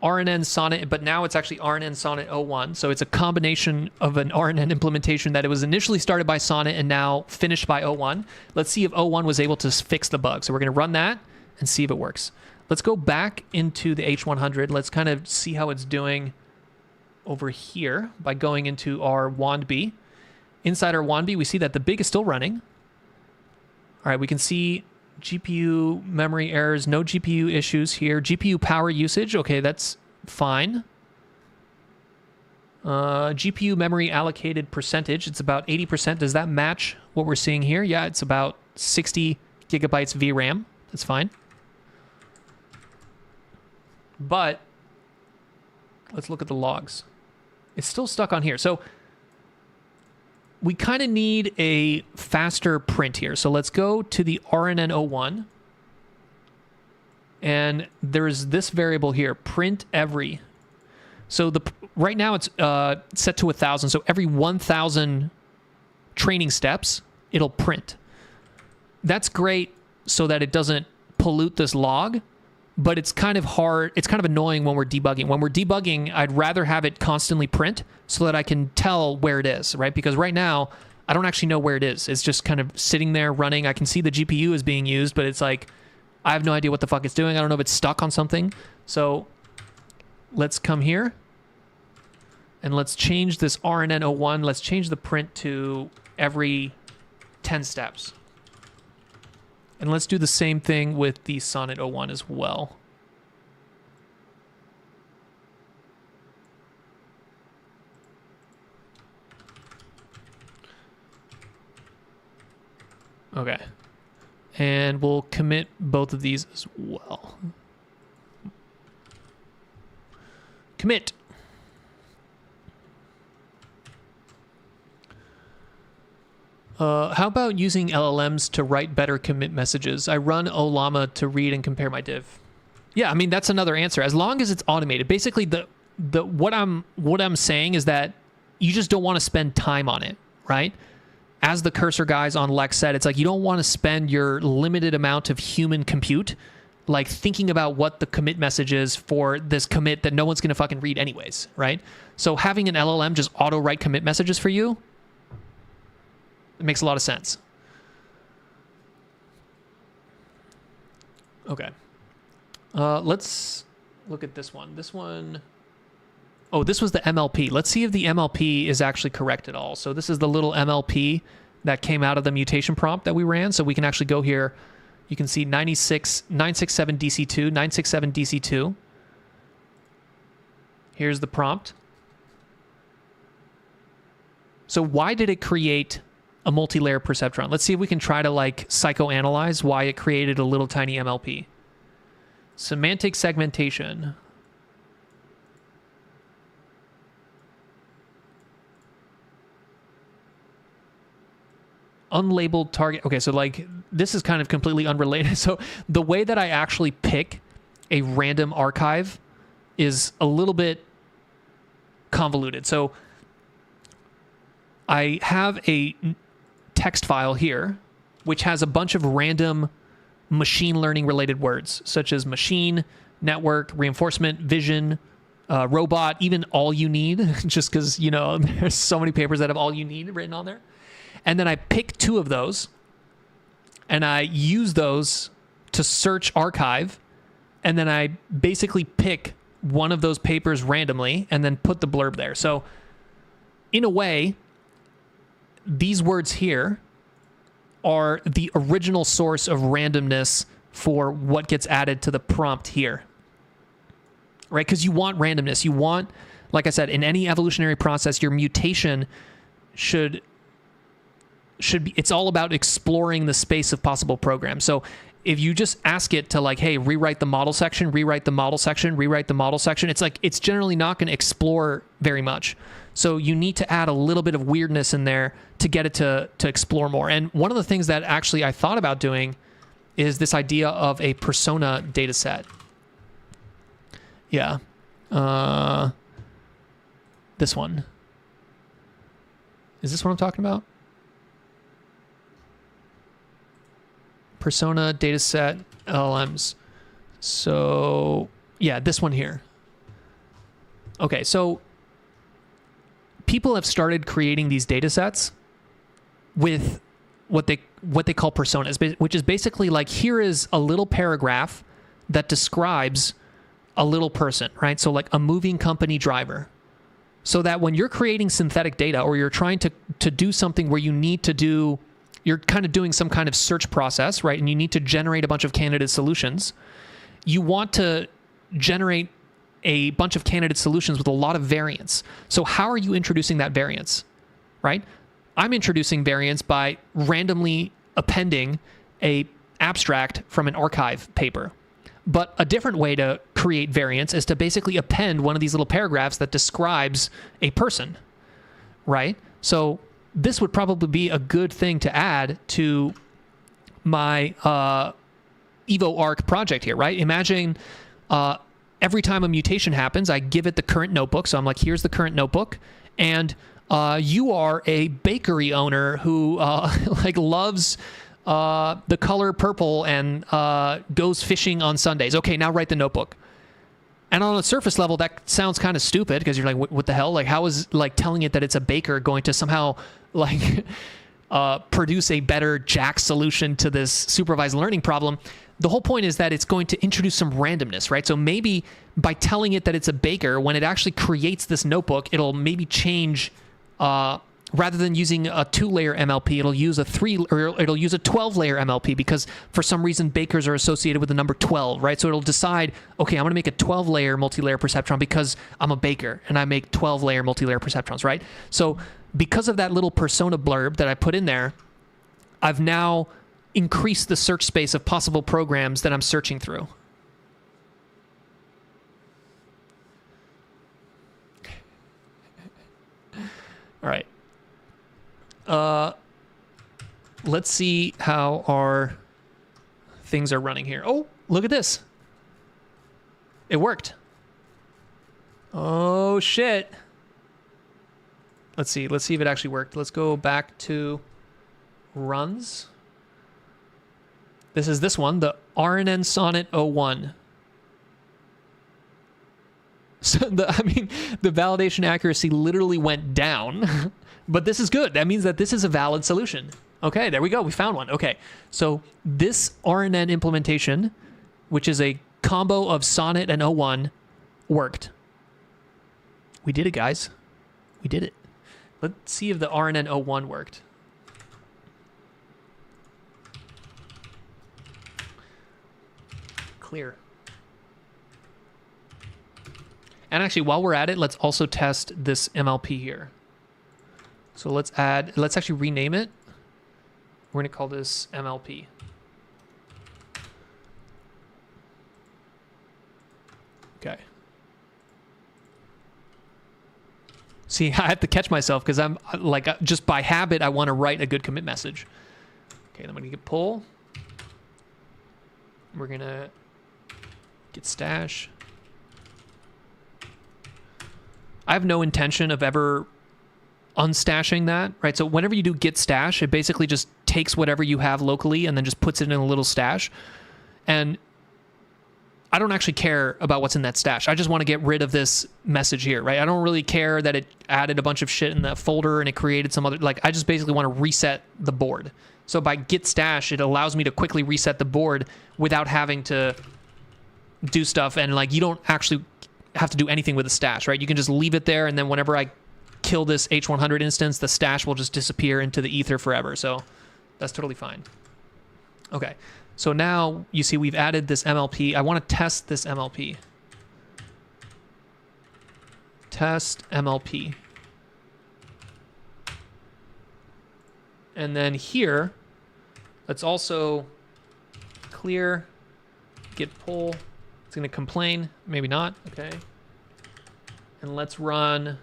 [SPEAKER 1] RNN Sonnet, but now it's actually RNN Sonnet 01. So it's a combination of an RNN implementation that it was initially started by Sonnet and now finished by 01. Let's see if 01 was able to fix the bug. So we're going to run that and see if it works. Let's go back into the H100. Let's kind of see how it's doing over here by going into our WANDB. Inside our WANDB, we see that the big is still running. All right, we can see GPU memory errors, no GPU issues here. GPU power usage, okay, that's fine. GPU memory allocated percentage, it's about 80%. Does that match what we're seeing here? Yeah, it's about 60 gigabytes VRAM. That's fine. But let's look at the logs. It's still stuck on here. So we kind of need a faster print here. So let's go to the RNN01. And there's this variable here, print every. So right now it's set to 1,000. So every 1,000 training steps, it'll print. That's great so that it doesn't pollute this log. But it's kind of hard, it's kind of annoying when we're debugging. When we're debugging, I'd rather have it constantly print so that I can tell where it is, right? Because right now, I don't actually know where it is. It's just kind of sitting there running. I can see the GPU is being used, but it's like, I have no idea what the fuck it's doing. I don't know if it's stuck on something. So let's come here and let's change this RNN01. Let's change the print to every 10 steps. And let's do the same thing with the Sonnet 01 as well. Okay. And we'll commit both of these as well. Commit. How about using LLMs to write better commit messages? I run Automata to read and compare my div. Yeah, I mean that's another answer. As long as it's automated. Basically, what I'm saying is that you just don't want to spend time on it, right? As the cursor guys on Lex said, it's like you don't want to spend your limited amount of human compute like thinking about what the commit message is for this commit that no one's going to fucking read anyways, right? So having an LLM just auto write commit messages for you, it makes a lot of sense. Okay. Let's look at this one. This one, oh, this was the MLP. Let's see if the MLP is actually correct at all. So this is the little MLP that came out of the mutation prompt that we ran. So we can actually go here. You can see 967 DC2, 967 DC2. Here's the prompt. So why did it create a multi-layer perceptron? Let's see if we can try to like psychoanalyze why it created a little tiny MLP. Semantic segmentation. Unlabeled target. Okay, so like this is kind of completely unrelated. So the way that I actually pick a random archive is a little bit convoluted. So I have a text file here which has a bunch of random machine learning related words such as machine, network, reinforcement, vision, robot, even all you need, just because, you know, there's so many papers that have all you need written on there. And then I pick two of those and I use those to search archive. And then I basically pick one of those papers randomly and then put the blurb there. So in a way, these words here are the original source of randomness for what gets added to the prompt here, right? Because you want randomness. You want, like I said, in any evolutionary process, your mutation should be, it's all about exploring the space of possible programs. So if you just ask it to like, hey, rewrite the model section, rewrite the model section, rewrite the model section, it's like, it's generally not going to explore very much. So you need to add a little bit of weirdness in there to get it to explore more. And one of the things that actually I thought about doing is this idea of a persona data set. Yeah. This one. Is this what I'm talking about? Persona dataset LLMs. So yeah, this one here. Okay, so people have started creating these data sets with what they call personas, which is basically like, here is a little paragraph that describes a little person, right? So like a moving company driver. So that when you're creating synthetic data or you're trying to do something where you need to do, you're kind of doing some kind of search process, right? And you need to generate a bunch of candidate solutions. You want to generate a bunch of candidate solutions with a lot of variance. So how are you introducing that variance, right? I'm introducing variance by randomly appending a abstract from an archive paper. But a different way to create variance is to basically append one of these little paragraphs that describes a person, right? So this would probably be a good thing to add to my EvoArc project here, right? Imagine every time a mutation happens, I give it the current notebook. So I'm like, here's the current notebook. And you are a bakery owner who like loves the color purple and goes fishing on Sundays. Okay, now write the notebook. And on a surface level, that sounds kind of stupid because you're like, what the hell? Like, how is like telling it that it's a baker going to somehow like produce a better Jack solution to this supervised learning problem? The whole point is that it's going to introduce some randomness, right? So maybe by telling it that it's a baker, when it actually creates this notebook, it'll maybe change, rather than using a 2-layer MLP, it'll use a 12-layer MLP because for some reason bakers are associated with the number 12, right? So it'll decide, okay, I'm going to make a 12-layer multi-layer perceptron because I'm a baker and I make 12-layer multi-layer perceptrons, right? So because of that little persona blurb that I put in there, I've now increase the search space of possible programs that I'm searching through. All right. Let's see how our things are running here. Oh, look at this. It worked. Oh, shit. Let's see. Let's see if it actually worked. Let's go back to runs. This is this one, the RNN Sonnet 01. So the validation accuracy literally went down, but this is good. That means that this is a valid solution. Okay, there we go. We found one. Okay, so this RNN implementation, which is a combo of Sonnet and 01, worked. We did it, guys. We did it. Let's see if the RNN 01 worked. Clear. And actually, while we're at it, let's also test this MLP here. So let's actually rename it. We're going to call this MLP. Okay. See, I have to catch myself because I'm like, just by habit, I want to write a good commit message. Okay, then I'm going to get pull. We're going to get stash. I have no intention of ever unstashing that, right? So whenever you do git stash, it basically just takes whatever you have locally and then just puts it in a little stash. And I don't actually care about what's in that stash. I just want to get rid of this message here, right? I don't really care that it added a bunch of shit in that folder and it created some other, like, I just basically want to reset the board. So by git stash, it allows me to quickly reset the board without having to do stuff. And like, you don't actually have to do anything with the stash, right? You can just leave it there, and then whenever I kill this H100 instance, the stash will just disappear into the ether forever. So that's totally fine. Okay, so now you see we've added this MLP. I want to test this MLP. Test MLP. And then here, let's also clear git pull. It's going to complain, maybe not. Okay. And let's run.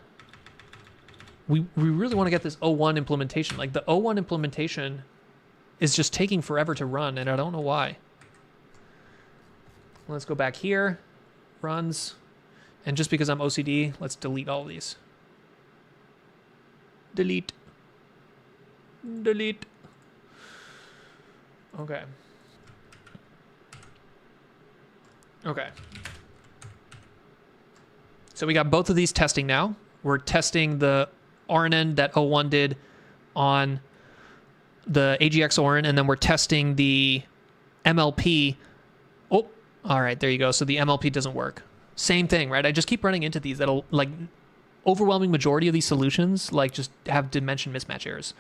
[SPEAKER 1] We really want to get this 01 implementation. Like the 01 implementation is just taking forever to run, and I don't know why. Let's go back here, runs, and just because I'm OCD, let's delete all of these. Delete. Delete. Okay. Okay. So we got both of these testing now. We're testing the RNN that 01 did on the AGX ORN, and then we're testing the MLP. Oh, all right, there you go. So the MLP doesn't work. Same thing, right? I just keep running into these that'll, like, overwhelming majority of these solutions, like, just have dimension mismatch errors.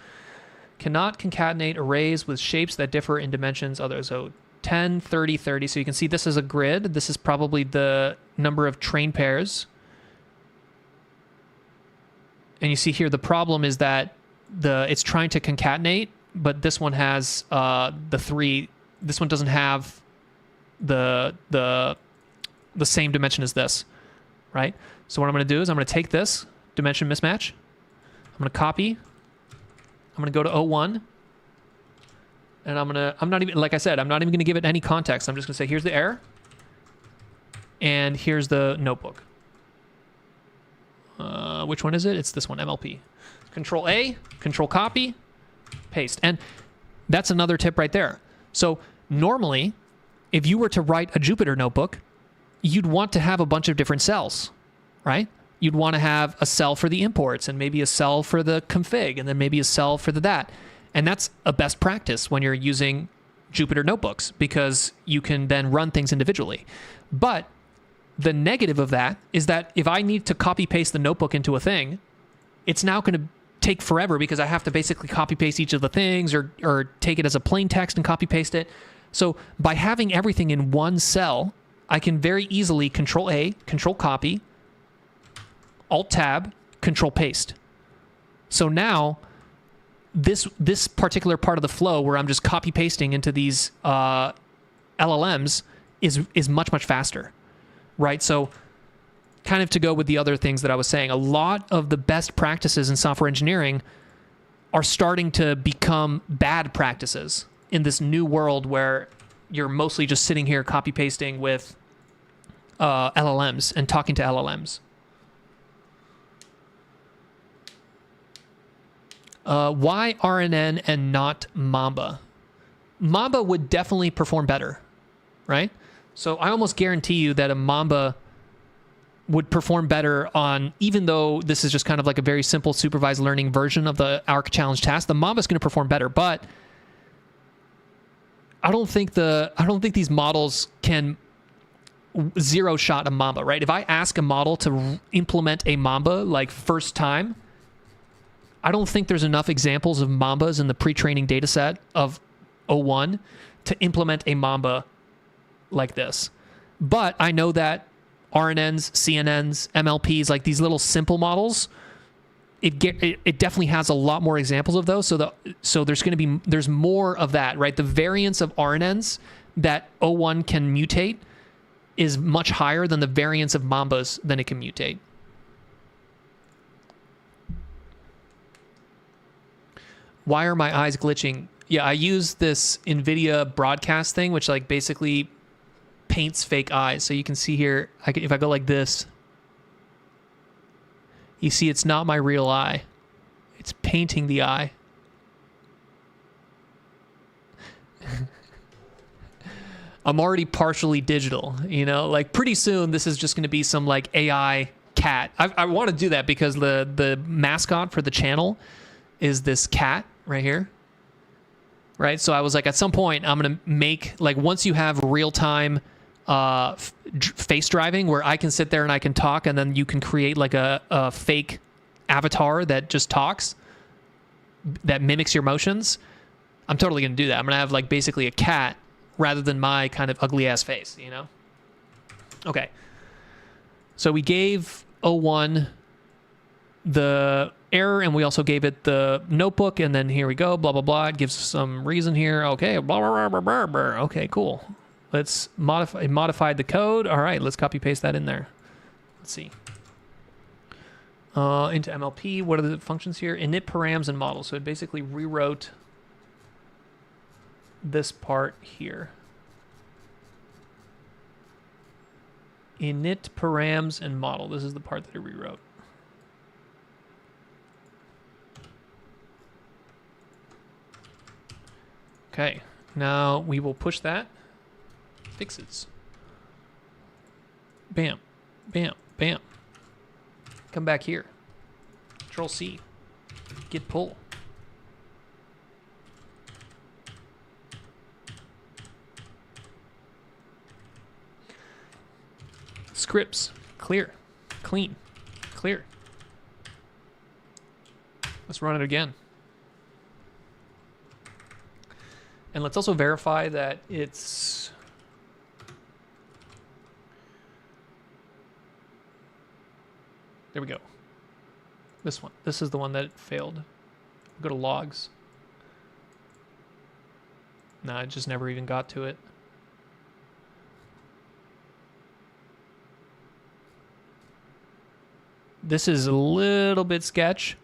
[SPEAKER 1] Cannot concatenate arrays with shapes that differ in dimensions. So 10, 30, 30. So you can see this is a grid. This is probably the number of train pairs. And you see here the problem is that it's trying to concatenate, but this one has the 3. This one doesn't have the same dimension as this, right? So what I'm going to do is I'm going to take this dimension mismatch. I'm going to copy. I'm going to go to 01. And I'm not even, like I said, I'm not even going to give it any context. I'm just going to say, here's the error. And here's the notebook. Which one is it? It's this one, MLP. Control A, Control copy, paste. And that's another tip right there. So normally, if you were to write a Jupyter notebook, you'd want to have a bunch of different cells, right? You'd want to have a cell for the imports and maybe a cell for the config and then maybe a cell for the that. And that's a best practice when you're using Jupyter notebooks because you can then run things individually. But the negative of that is that if I need to copy paste the notebook into a thing, it's now going to take forever because I have to basically copy paste each of the things or take it as a plain text and copy paste it. So by having everything in one cell, I can very easily Control A, Control copy, Alt tab, Control paste. So now this particular part of the flow where I'm just copy pasting into these LLMs is much faster, right? So kind of to go with the other things that I was saying, a lot of the best practices in software engineering are starting to become bad practices in this new world where you're mostly just sitting here copy pasting with LLMs and talking to LLMs. Why RNN and not Mamba? Mamba would definitely perform better, right? So I almost guarantee you that a Mamba would perform better on, even though this is just kind of like a very simple supervised learning version of the ARC challenge task, the Mamba is going to perform better. But I don't think these models can zero shot a Mamba, right? If I ask a model to implement a Mamba like first time, I don't think there's enough examples of Mambas in the pre-training data set of O1 to implement a Mamba like this. But I know that RNNs, CNNs, MLPs, like these little simple models, it definitely has a lot more examples of those. So there's more of that, right? The variance of RNNs that O1 can mutate is much higher than the variance of Mambas than it can mutate. Why are my eyes glitching? Yeah, I use this NVIDIA broadcast thing, which like basically paints fake eyes. So you can see here, if I go like this, you see it's not my real eye. It's painting the eye. I'm already partially digital, you know? Like pretty soon this is just going to be some like AI cat. I want to do that because the mascot for the channel is this cat right here. Right? So I was like, at some point I'm going to make, like once you have real-time face driving where I can sit there and I can talk and then you can create like a fake avatar that just talks, that mimics your motions, I'm totally going to do that. I'm going to have like basically a cat rather than my kind of ugly ass face, you know? Okay. So we gave O1 the error and we also gave it the notebook and then here we go, blah, blah, blah. It gives some reason here. Okay, blah, blah, blah, blah, blah. Okay, cool. Let's modify the code. All right, let's copy paste that in there. Let's see. Into MLP, what are the functions here? Init params and models. So it basically rewrote this part here. Init params and model. This is the part that it rewrote. Okay, now we will push that. Fixes. Bam, bam, bam. Come back here. Control C. Git pull. Scripts. Clear. Clean. Clear. Let's run it again. And let's also verify that it's... There we go. This one. This is the one that failed. Go to logs. Nah, it just never even got to it. This is a little bit sketch.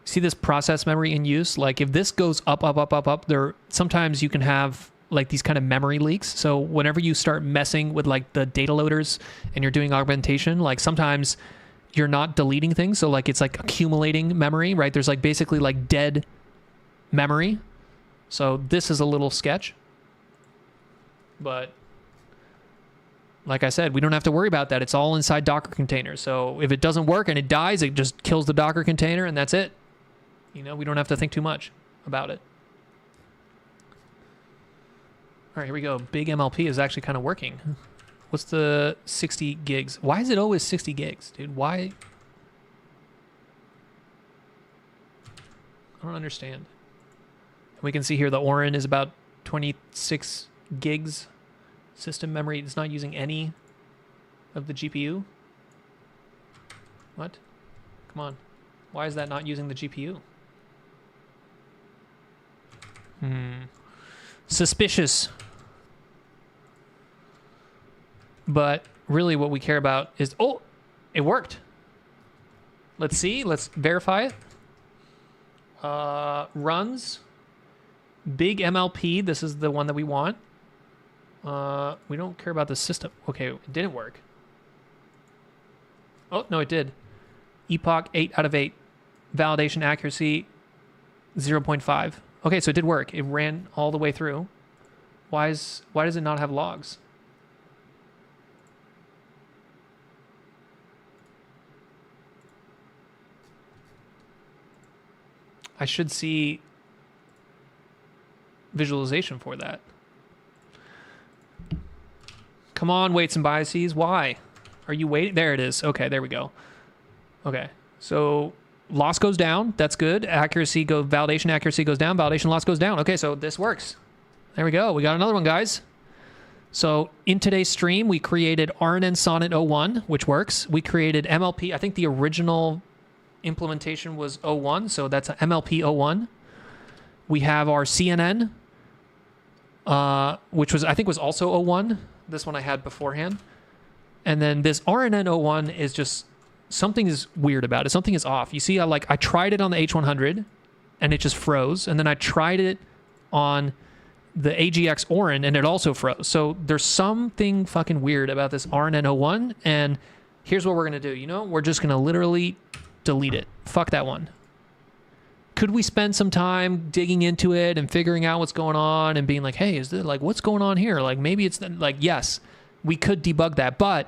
[SPEAKER 1] See this process memory in use? Like if this goes up, up, up, up, up, there sometimes you can have like these kind of memory leaks. So whenever you start messing with like the data loaders and you're doing augmentation, like sometimes you're not deleting things. So like it's like accumulating memory, right? There's like basically like dead memory. So this is a little sketch. But like I said, we don't have to worry about that. It's all inside Docker containers. So if it doesn't work and it dies, it just kills the Docker container and that's it. You know, we don't have to think too much about it. All right, here we go. Big MLP is actually kind of working. What's the 60 gigs? Why is it always 60 gigs, dude? Why? I don't understand. We can see here the Orin is about 26 gigs system memory. It's not using any of the GPU. What? Come on. Why is that not using the GPU? Suspicious. But really what we care about is... Oh, it worked. Let's see. Let's verify it. Runs. Big MLP. This is the one that we want. We don't care about the system. Okay, it didn't work. Oh, no, it did. Epoch 8 out of 8. Validation accuracy 0.5. Okay, so it did work. It ran all the way through. Why does it not have logs? I should see visualization for that. Come on, weights and biases. Why? Are you waiting? There it is. Okay, there we go. Okay, so loss goes down. That's good. Validation accuracy goes down. Validation loss goes down. Okay, so this works. There we go. We got another one, guys. So in today's stream, we created RNN Sonnet 01, which works. We created MLP. I think the original implementation was 01, so that's MLP 01. We have our CNN, which I think was also 01. This one I had beforehand. And then this RNN 01 is just, something is weird about it. Something is off. You see, I tried it on the H100 and it just froze. And then I tried it on the AGX Orin and it also froze. So there's something fucking weird about this RNN 01. And here's what we're going to do. We're just going to literally delete it. Fuck that one. Could we spend some time digging into it and figuring out what's going on and being like, hey, is this what's going on here? Maybe it's yes, we could debug that, but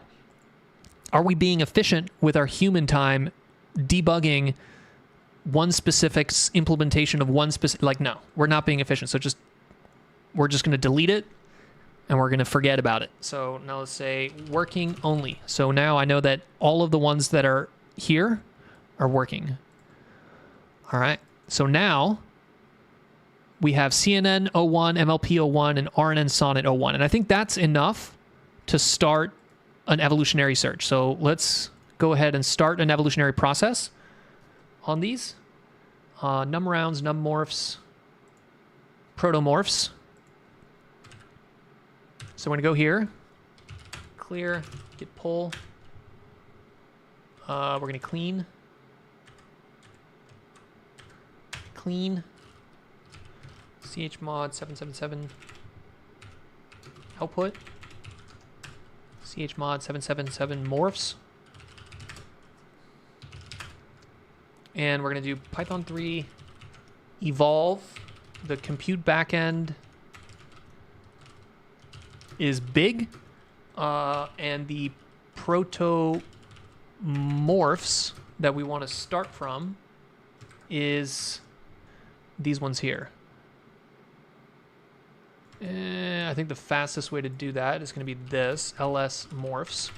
[SPEAKER 1] are we being efficient with our human time debugging one specific implementation of one specific, no, we're not being efficient. So we're just going to delete it and we're going to forget about it. So now let's say working only. So now I know that all of the ones that are here are working. All right. So now we have CNN 01, MLP 01, and RNN Sonnet 01. And I think that's enough to start an evolutionary search. So let's go ahead and start an evolutionary process on these. Num rounds, num morphs, protomorphs. So we're going to go here, clear, git pull. We're going to clean. chmod 777 output, chmod 777 morphs, and we're going to do Python 3 evolve. The compute backend is big, and the proto morphs that we want to start from is these ones here. I think the fastest way to do that is going to be this, ls morphs.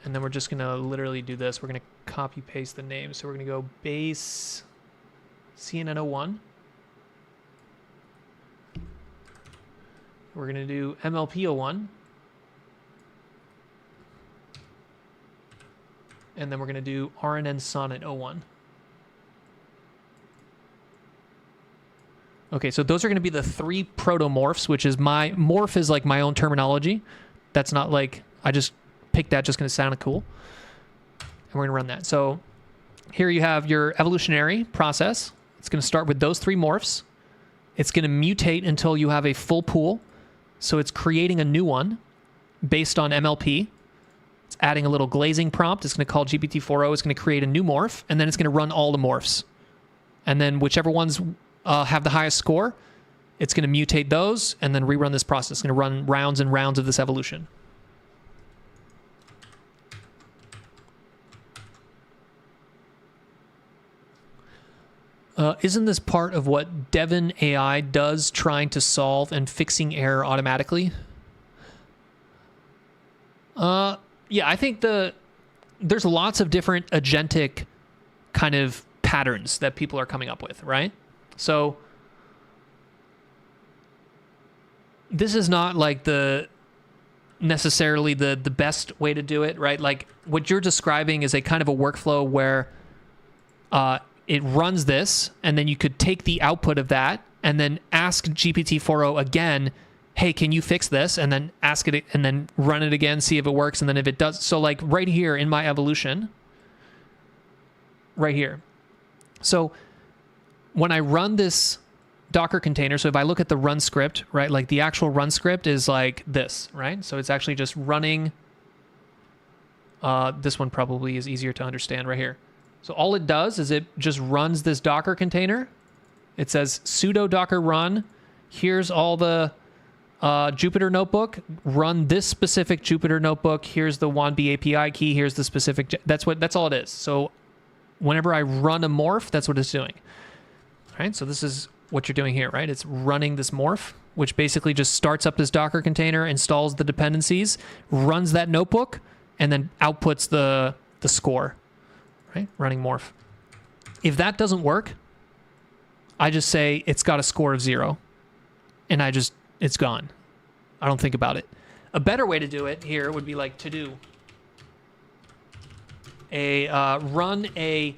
[SPEAKER 1] And then we're just going to literally do this. We're going to copy paste the name. So we're going to go base CNN01. We're going to do MLP01. And then we're going to do RNN Sonnet 01. Okay, so those are going to be the 3 protomorphs, which is morph is like my own terminology. That's not I just picked that just going to sound cool. And we're going to run that. So here you have your evolutionary process. It's going to start with those 3 morphs. It's going to mutate until you have a full pool. So it's creating a new one based on MLP. It's adding a little glazing prompt. It's going to call GPT-4o. It's going to create a new morph, and then it's going to run all the morphs. And then whichever ones have the highest score, it's going to mutate those and then rerun this process. It's going to run rounds and rounds of this evolution. Isn't this part of what Devon AI does, trying to solve and fixing error automatically? Yeah, I think there's lots of different agentic kind of patterns that people are coming up with, right? So this is not necessarily the best way to do it, right? Like what you're describing is a kind of a workflow where it runs this, and then you could take the output of that and then ask GPT-4o again, hey, can you fix this? And then ask it, and then run it again, see if it works. And then if it does, so like right here in my evolution, right here. So when I run this Docker container, so if I look at the run script, right, like the actual run script is like this, right? So it's actually just running. This one probably is easier to understand right here. So all it does is it just runs this Docker container. It says sudo docker run. Here's all the Jupyter notebook. Run this specific Jupyter notebook. Here's the WANB API key. Here's the specific. That's all it is. So whenever I run a morph, that's what it's doing. All right. So this is what you're doing here, right? It's running this morph, which basically just starts up this Docker container, installs the dependencies, runs that notebook, and then outputs the score, right? Running morph. If that doesn't work, I just say it's got a score of 0, and it's gone. I don't think about it. A better way to do it here would be like to do run a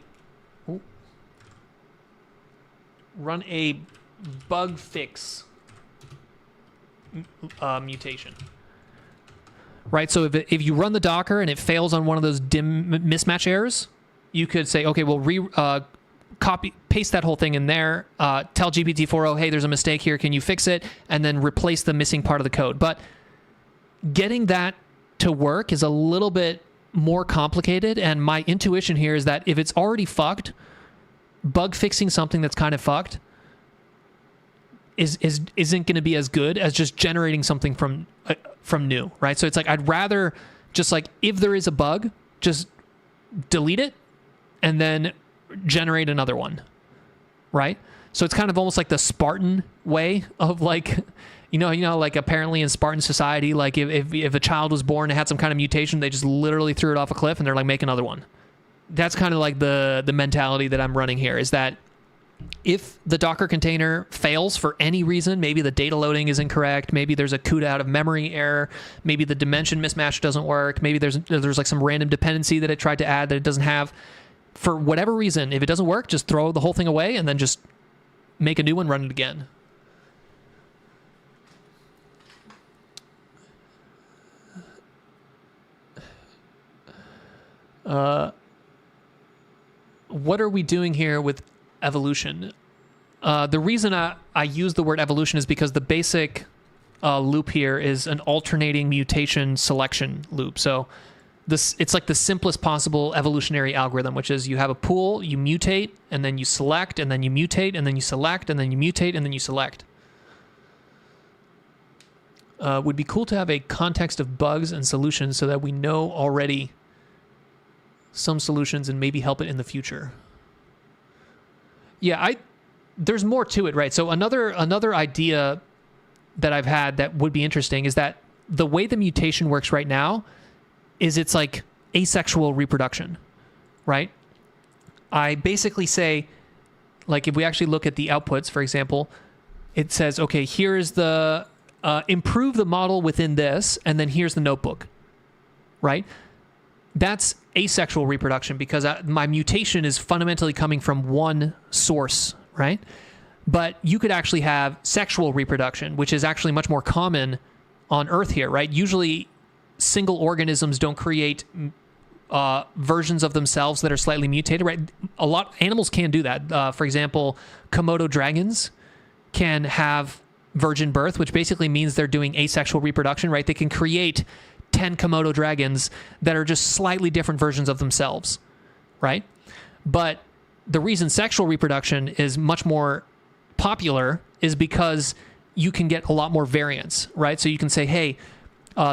[SPEAKER 1] bug fix mutation. Right, so if you run the Docker and it fails on one of those dim mismatch errors, you could say, okay, well, paste that whole thing in there, tell GPT-4o, hey, there's a mistake here, can you fix it? And then replace the missing part of the code. But getting that to work is a little bit more complicated, and my intuition here is that if it's already fucked, bug fixing something that's kind of fucked isn't going to be as good as just generating something from new, right? So it's like I'd rather just like if there is a bug, just delete it and then generate another one, right? So it's kind of almost like the Spartan way of like, you know, like apparently in Spartan society, like if a child was born and had some kind of mutation, they just literally threw it off a cliff and they're like, make another one. That's kind of like the mentality that I'm running here, is that if the Docker container fails for any reason, maybe the data loading is incorrect, maybe there's a CUDA out of memory error, maybe the dimension mismatch doesn't work, maybe there's like some random dependency that it tried to add that it doesn't have. For whatever reason, if it doesn't work, just throw the whole thing away and then just make a new one, run it again. What are we doing here with evolution? The reason I use the word evolution is because the basic loop here is an alternating mutation selection loop. So it's like the simplest possible evolutionary algorithm, which is you have a pool, you mutate, and then you select, and then you mutate, and then you select, and then you mutate, and then you select. Would be cool to have a context of bugs and solutions so that we know already some solutions and maybe help it in the future. Yeah, there's more to it, right? So another idea that I've had that would be interesting is that the way the mutation works right now is it's like asexual reproduction, right? I basically say, like if we actually look at the outputs, for example, it says, okay, here's the improve the model within this, and then here's the notebook, right? That's asexual reproduction because my mutation is fundamentally coming from one source, right? But you could actually have sexual reproduction, which is actually much more common on Earth here, right? Usually single organisms don't create versions of themselves that are slightly mutated, right? A lot animals can do that. For example, Komodo dragons can have virgin birth, which basically means they're doing asexual reproduction, right? They can create 10 Komodo dragons that are just slightly different versions of themselves, right? But the reason sexual reproduction is much more popular is because you can get a lot more variance, right? So you can say, hey,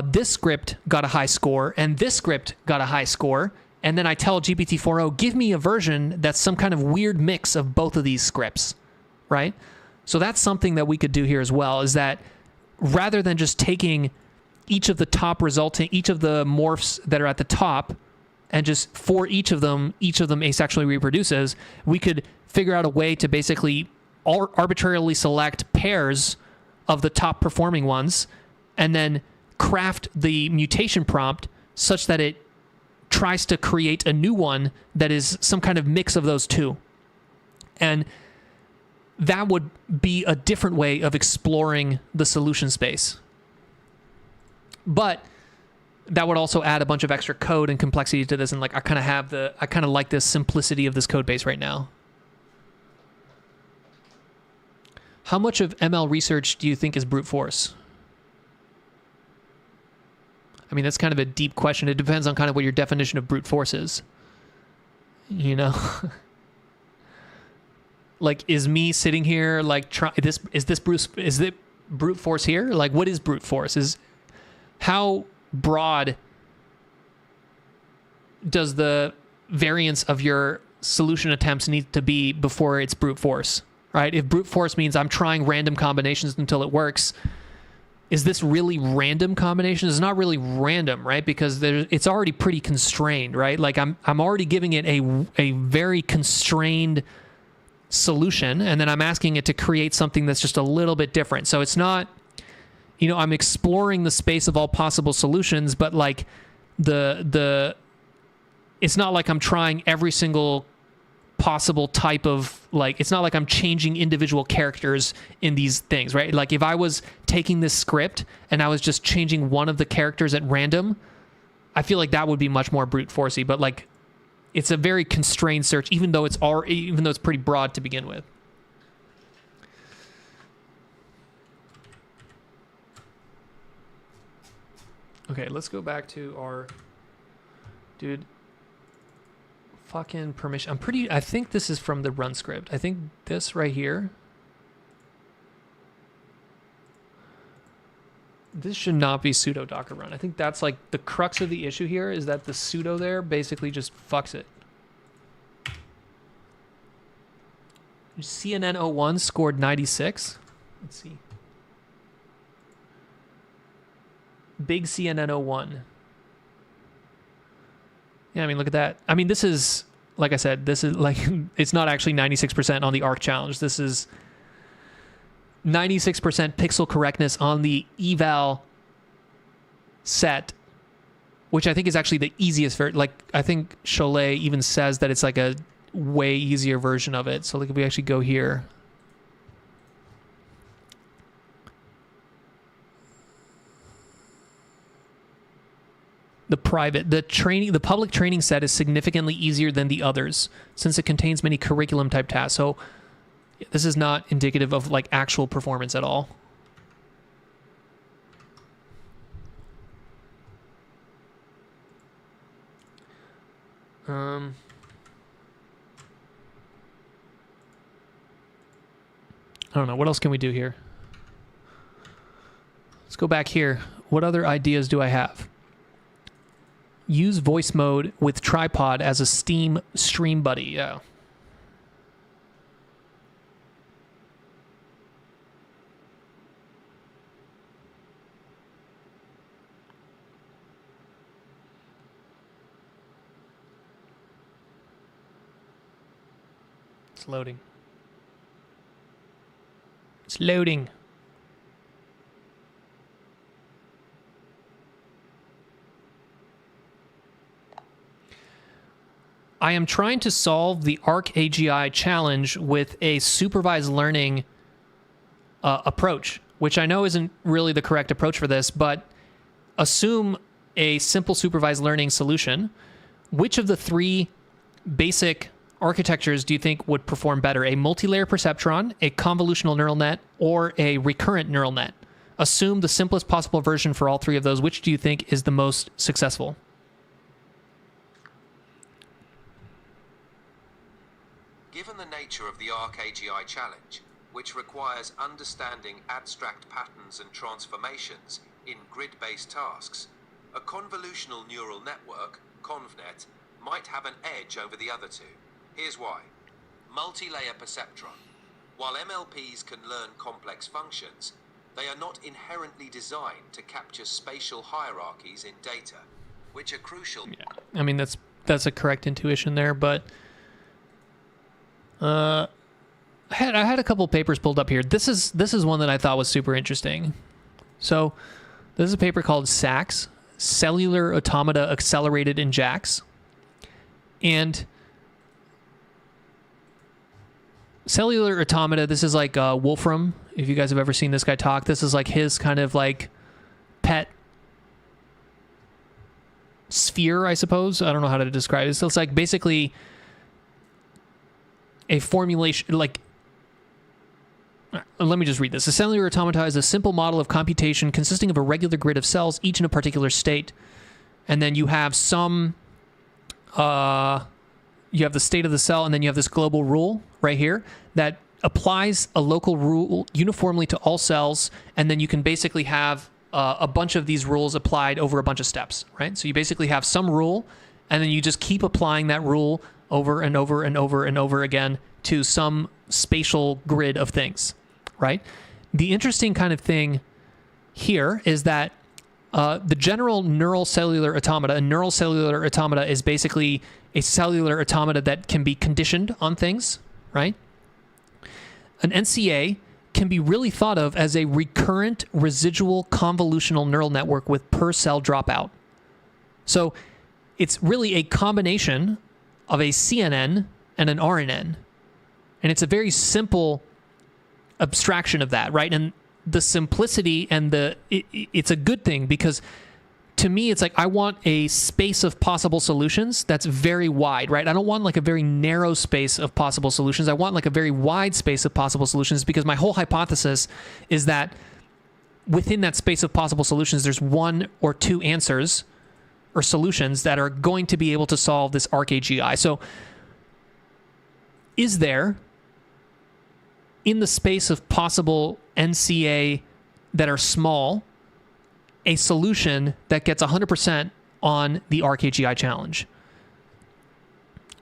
[SPEAKER 1] this script got a high score and this script got a high score. And then I tell GPT-4o, give me a version that's some kind of weird mix of both of these scripts, right? So that's something that we could do here as well, is that rather than just taking each of the morphs that are at the top and just for each of them asexually reproduces, we could figure out a way to basically arbitrarily select pairs of the top performing ones and then craft the mutation prompt such that it tries to create a new one that is some kind of mix of those two. And that would be a different way of exploring the solution space. But that would also add a bunch of extra code and complexity to this. And like, I kind of like this simplicity of this code base right now. How much of ML research do you think is brute force? I mean, that's kind of a deep question. It depends on kind of what your definition of brute force is. You know? Like, is me sitting here like is it brute force here? Like, what is brute force? Is how broad does the variance of your solution attempts need to be before it's brute force, right? If brute force means I'm trying random combinations until it works, is this really random combinations? It's not really random, right? Because it's already pretty constrained, right? Like I'm already giving it a very constrained solution, and then I'm asking it to create something that's just a little bit different. So it's not, you know, I'm exploring the space of all possible solutions, but like it's not like I'm trying every single possible type of, like, it's not like I'm changing individual characters in these things, right? Like if I was taking this script and I was just changing one of the characters at random, I feel like that would be much more brute forcey, but like it's a very constrained search, even though it's pretty broad to begin with. Okay, let's go back to our dude. Fucking permission. I think this is from the run script. I think this right here. This should not be sudo docker run. I think that's like the crux of the issue here, is that the sudo there basically just fucks it. CNN01 scored 96. Let's see. Big CNN01. Yeah, I mean, look at that. I mean, this is, like I said, this is like, it's not actually 96% on the ARC challenge. This is 96% pixel correctness on the eval set, which I think is actually the easiest. Like, I think Cholet even says that it's like a way easier version of it. So like if we actually go here. The public training set is significantly easier than the others since it contains many curriculum type tasks. So this is not indicative of like actual performance at all. I don't know. What else can we do here? Let's go back here. What other ideas do I have? Use voice mode with tripod as a Steam stream buddy. Yeah. It's loading. It's loading. I am trying to solve the ARC AGI challenge with a supervised learning approach, which I know isn't really the correct approach for this, but assume a simple supervised learning solution. Which of the three basic architectures do you think would perform better? A multi-layer perceptron, a convolutional neural net, or a recurrent neural net? Assume the simplest possible version for all three of those. Which do you think is the most successful?
[SPEAKER 2] Given the nature of the ARC AGI challenge, which requires understanding abstract patterns and transformations in grid-based tasks, a convolutional neural network, ConvNet, might have an edge over the other two. Here's why. Multi-layer perceptron. While MLPs can learn complex functions, they are not inherently designed to capture spatial hierarchies in data, which are crucial.
[SPEAKER 1] Yeah. I mean, that's a correct intuition there, but I had a couple papers pulled up here. This is one that I thought was super interesting. So this is a paper called SAX, cellular automata accelerated in JAX. And cellular automata, this is like Wolfram, if you guys have ever seen this guy talk. This is like his kind of like pet sphere, I suppose. I don't know how to describe it. So it's like basically a formulation, like, let me just read this. A cellular automata is a simple model of computation consisting of a regular grid of cells, each in a particular state. And then you have some, you have the state of the cell, and then you have this global rule right here that applies a local rule uniformly to all cells, and then you can basically have a bunch of these rules applied over a bunch of steps, right? So you basically have some rule, and then you just keep applying that rule over and over and over and over again to some spatial grid of things, right? The interesting kind of thing here is that the general neural cellular automata, a neural cellular automata is basically a cellular automata that can be conditioned on things, right? An NCA can be really thought of as a recurrent residual convolutional neural network with per cell dropout. So it's really a combination of a CNN and an RNN. And it's a very simple abstraction of that, right? And the simplicity and it's a good thing, because to me, it's like I want a space of possible solutions that's very wide, right? I don't want like a very narrow space of possible solutions. I want like a very wide space of possible solutions, because my whole hypothesis is that within that space of possible solutions, there's one or two answers or solutions that are going to be able to solve this ArcAGI. So is there, in the space of possible NCA that are small, a solution that gets 100% on the ArcAGI challenge?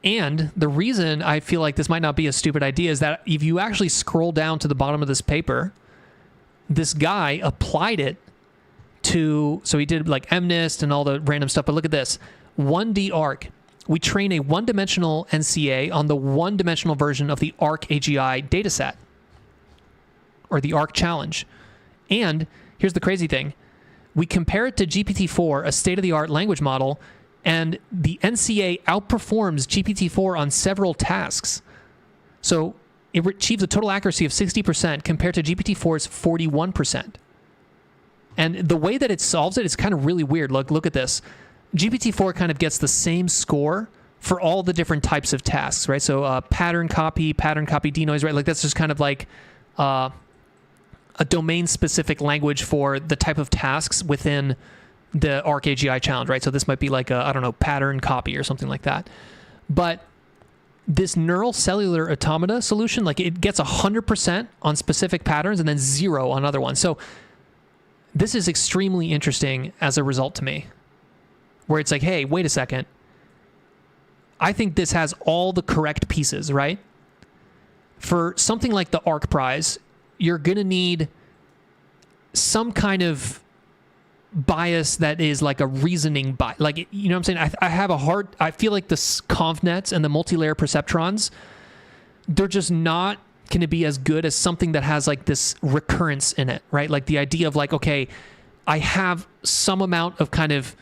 [SPEAKER 1] And the reason I feel like this might not be a stupid idea is that if you actually scroll down to the bottom of this paper, this guy applied it to, so he did like MNIST and all the random stuff, but look at this. 1D Arc. We train a one-dimensional NCA on the one-dimensional version of the ArcAGI dataset, or the Arc challenge. And here's the crazy thing. We compare it to GPT-4, a state-of-the-art language model, and the NCA outperforms GPT-4 on several tasks. So it achieves a total accuracy of 60% compared to GPT-4's 41%. And the way that it solves it is kind of really weird. Look at this. GPT-4 kind of gets the same score for all the different types of tasks, right? So pattern copy denoise, right? Like that's just kind of like a domain-specific language for the type of tasks within the ArcAGI challenge, right? So this might be like a, I don't know, pattern copy or something like that. But this neural cellular automata solution, like it gets 100% on specific patterns and then 0 on other ones. So this is extremely interesting as a result to me, where it's like, hey, wait a second. I think this has all the correct pieces, right? For something like the Arc Prize, you're going to need some kind of bias that is like a reasoning bias. Like, you know what I'm saying? I feel like the ConvNets and the multi-layer perceptrons, they're just not going to be as good as something that has like this recurrence in it, right? Like the idea of like, okay, I have some amount of kind of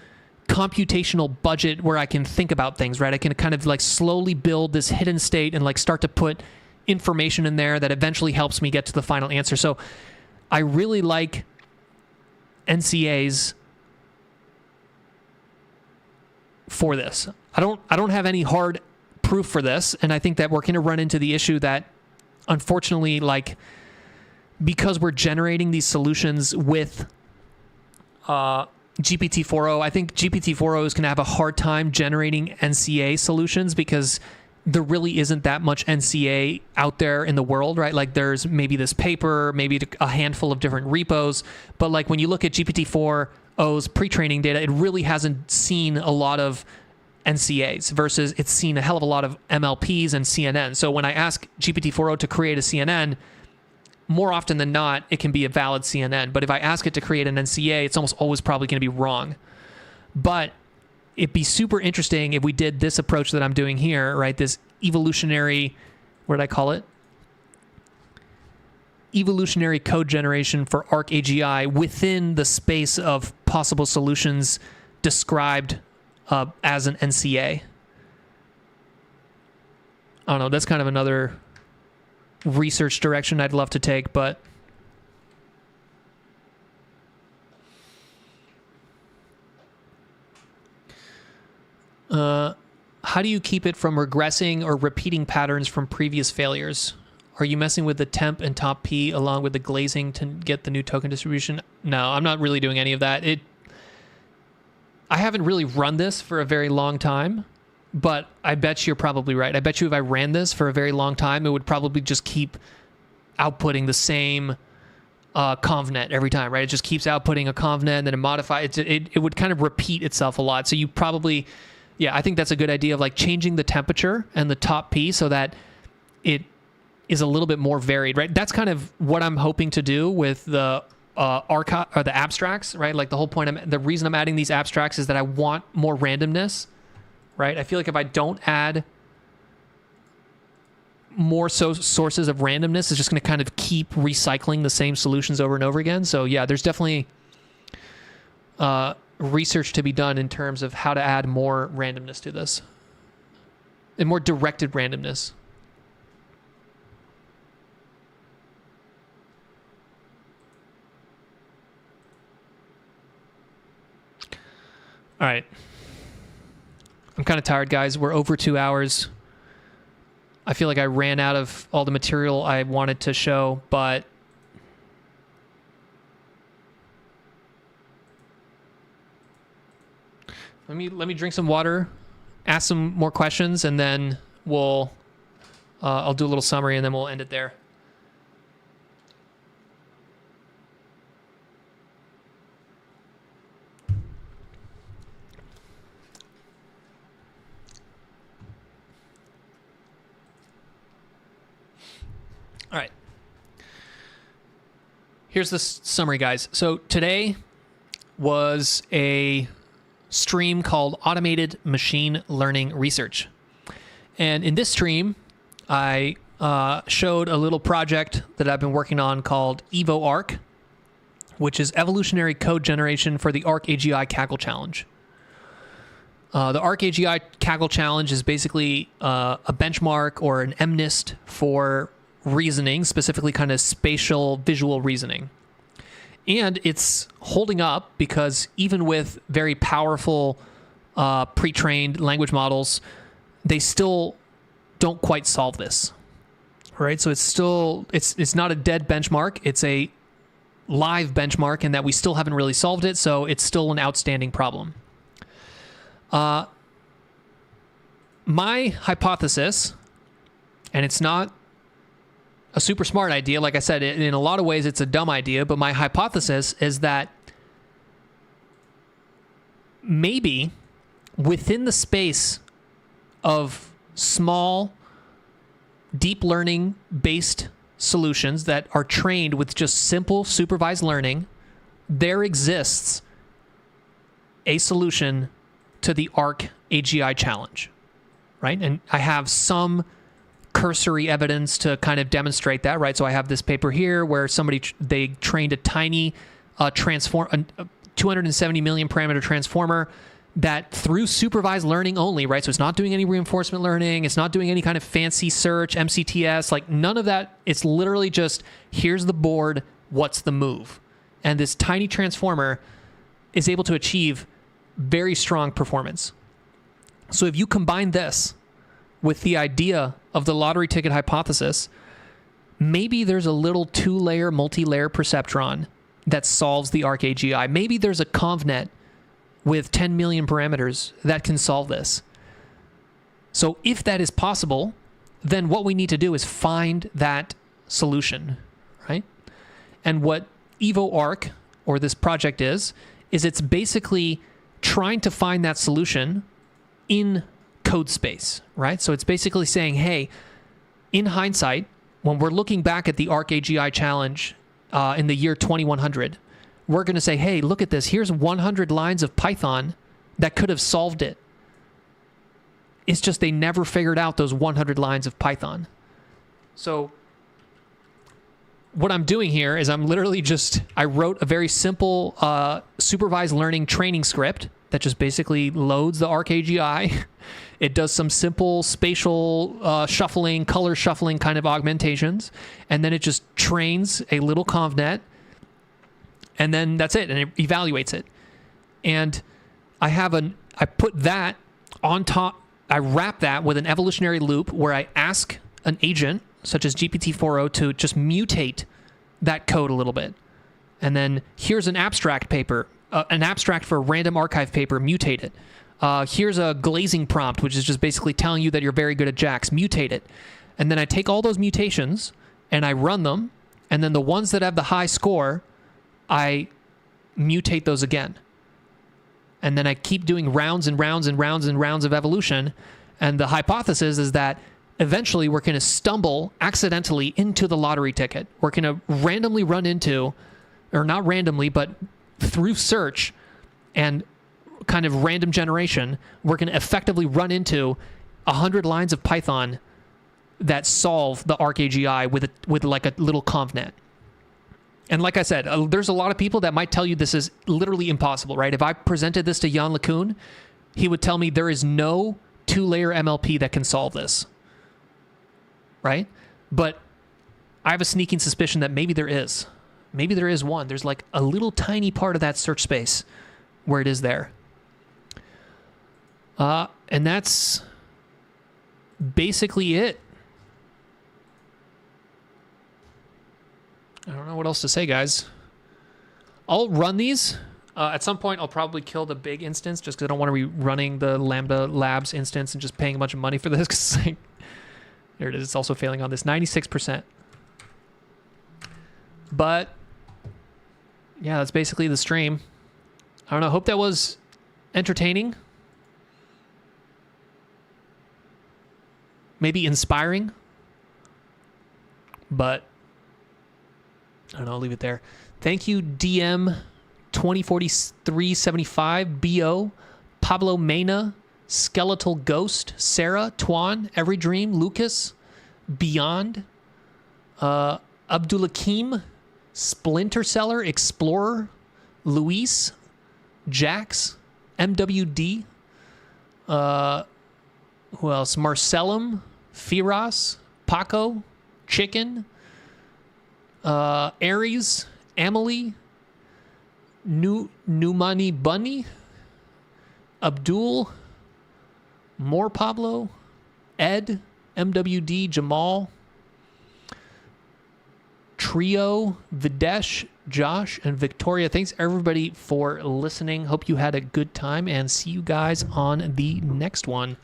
[SPEAKER 1] computational budget where I can think about things, right? I can kind of like slowly build this hidden state and like start to put information in there that eventually helps me get to the final answer. So I really like NCAs for this. I don't have any hard proof for this, and I think that we're going to run into the issue that unfortunately, like, because we're generating these solutions with GPT-4o, I think GPT-4o is going to have a hard time generating NCA solutions because there really isn't that much NCA out there in the world, right? Like there's maybe this paper, maybe a handful of different repos, but like when you look at GPT-4o's pre-training data, it really hasn't seen a lot of NCAs versus it's seen a hell of a lot of MLPs and CNN. So when I ask GPT-4o to create a CNN, more often than not, it can be a valid CNN. But if I ask it to create an NCA, it's almost always probably going to be wrong. But it'd be super interesting if we did this approach that I'm doing here, right? This evolutionary, what did I call it? Evolutionary code generation for ArcAGI within the space of possible solutions described as an NCA. I don't know. That's kind of another research direction I'd love to take, but how do you keep it from regressing or repeating patterns from previous failures? Are you messing with the temp and top P along with the glazing to get the new token distribution? No, I'm not really doing any of that. I haven't really run this for a very long time, but I bet you're probably right. I bet you if I ran this for a very long time, it would probably just keep outputting the same convnet every time, right? It just keeps outputting a convnet and then it modifies. It would kind of repeat itself a lot. So you probably, I think that's a good idea of like changing the temperature and the top P so that it is a little bit more varied, right? That's kind of what I'm hoping to do with the archive or the abstracts, right? Like the whole point, the reason I'm adding these abstracts is that I want more randomness, right? I feel like if I don't add more sources of randomness, it's just going to kind of keep recycling the same solutions over and over again. So yeah, there's definitely research to be done in terms of how to add more randomness to this and more directed randomness. All right. I'm kind of tired, guys. We're over 2 hours. I feel like I ran out of all the material I wanted to show, but let me drink some water, ask some more questions, and then I'll do a little summary, and then we'll end it there. All right. Here's the summary, guys. So today was a stream called Automated Machine Learning Research. And in this stream, I showed a little project that I've been working on called EvoArc, which is evolutionary code generation for the ArcAGI Kaggle Challenge. The ArcAGI Kaggle Challenge is basically a benchmark or an MNIST for reasoning, specifically kind of spatial visual reasoning. And it's holding up because even with very powerful pre-trained language models, they still don't quite solve this, right? So it's not a dead benchmark. It's a live benchmark in that we still haven't really solved it, so it's still an outstanding problem. My hypothesis, and it's not a super smart idea. Like I said, in a lot of ways, it's a dumb idea. But my hypothesis is that maybe within the space of small, deep learning based solutions that are trained with just simple supervised learning, there exists a solution to the ArcAGI challenge, right? And I have some cursory evidence to kind of demonstrate that, right? So I have this paper here where they trained a tiny 270 million parameter transformer that through supervised learning only, right? So it's not doing any reinforcement learning. It's not doing any kind of fancy search, MCTS, like none of that. It's literally just, here's the board, what's the move? And this tiny transformer is able to achieve very strong performance. So if you combine this with the idea of the lottery ticket hypothesis, maybe there's a little 2-layer, multi-layer perceptron that solves the ArcAGI. Maybe there's a convnet with 10 million parameters that can solve this. So if that is possible, then what we need to do is find that solution, right? And what EvoArc, or this project is it's basically trying to find that solution in code space, right? So it's basically saying, hey, in hindsight, when we're looking back at the ArcAGI challenge in the year 2100, we're going to say, hey, look at this. Here's 100 lines of Python that could have solved it. It's just they never figured out those 100 lines of Python. So what I'm doing here is I'm literally I wrote a very simple supervised learning training script that just basically loads the ArcAGI. It does some simple spatial shuffling, color shuffling kind of augmentations, and then it just trains a little convnet, and then that's it, and it evaluates it. And I put that on top, I wrap that with an evolutionary loop where I ask an agent, such as GPT-4o, to just mutate that code a little bit. And then here's an abstract paper, an abstract for a random archive paper, mutate it. Here's a glazing prompt, which is just basically telling you that you're very good at jacks, mutate it. And then I take all those mutations and I run them, and then the ones that have the high score, I mutate those again. And then I keep doing rounds and rounds and rounds and rounds of evolution. And the hypothesis is that eventually we're going to stumble accidentally into the lottery ticket. We're going to randomly run into, or not randomly, but through search and kind of random generation, we're going to effectively run into 100 lines of Python that solve the ArcAGI with like a little convnet. And like I said, there's a lot of people that might tell you this is literally impossible, right? If I presented this to Jan LeCun, he would tell me there is no 2-layer MLP that can solve this, right? But I have a sneaking suspicion that maybe there is. Maybe there is one. There's like a little tiny part of that search space where it is there. And that's basically it. I don't know what else to say, guys. I'll run these. At some point, I'll probably kill the big instance just because I don't want to be running the Lambda Labs instance and just paying a bunch of money for this. Cause like, there it is. It's also failing on this 96%. But yeah, that's basically the stream. I don't know. Hope that was entertaining. Maybe inspiring. But I don't know, I'll leave it there. Thank you, DM 204375, BO, Pablo Mena, Skeletal Ghost, Sarah, Twan, Every Dream, Lucas, Beyond, Abdulakim, Splinter Seller, Explorer, Luis, Jax, MWD, who else? Marcellum, Firas, Paco, Chicken, Aries, Emily, Numani Bunny, Abdul, More Pablo, Ed, MWD, Jamal, Trio, Videsh, Josh, and Victoria. Thanks everybody for listening. Hope you had a good time, and see you guys on the next one.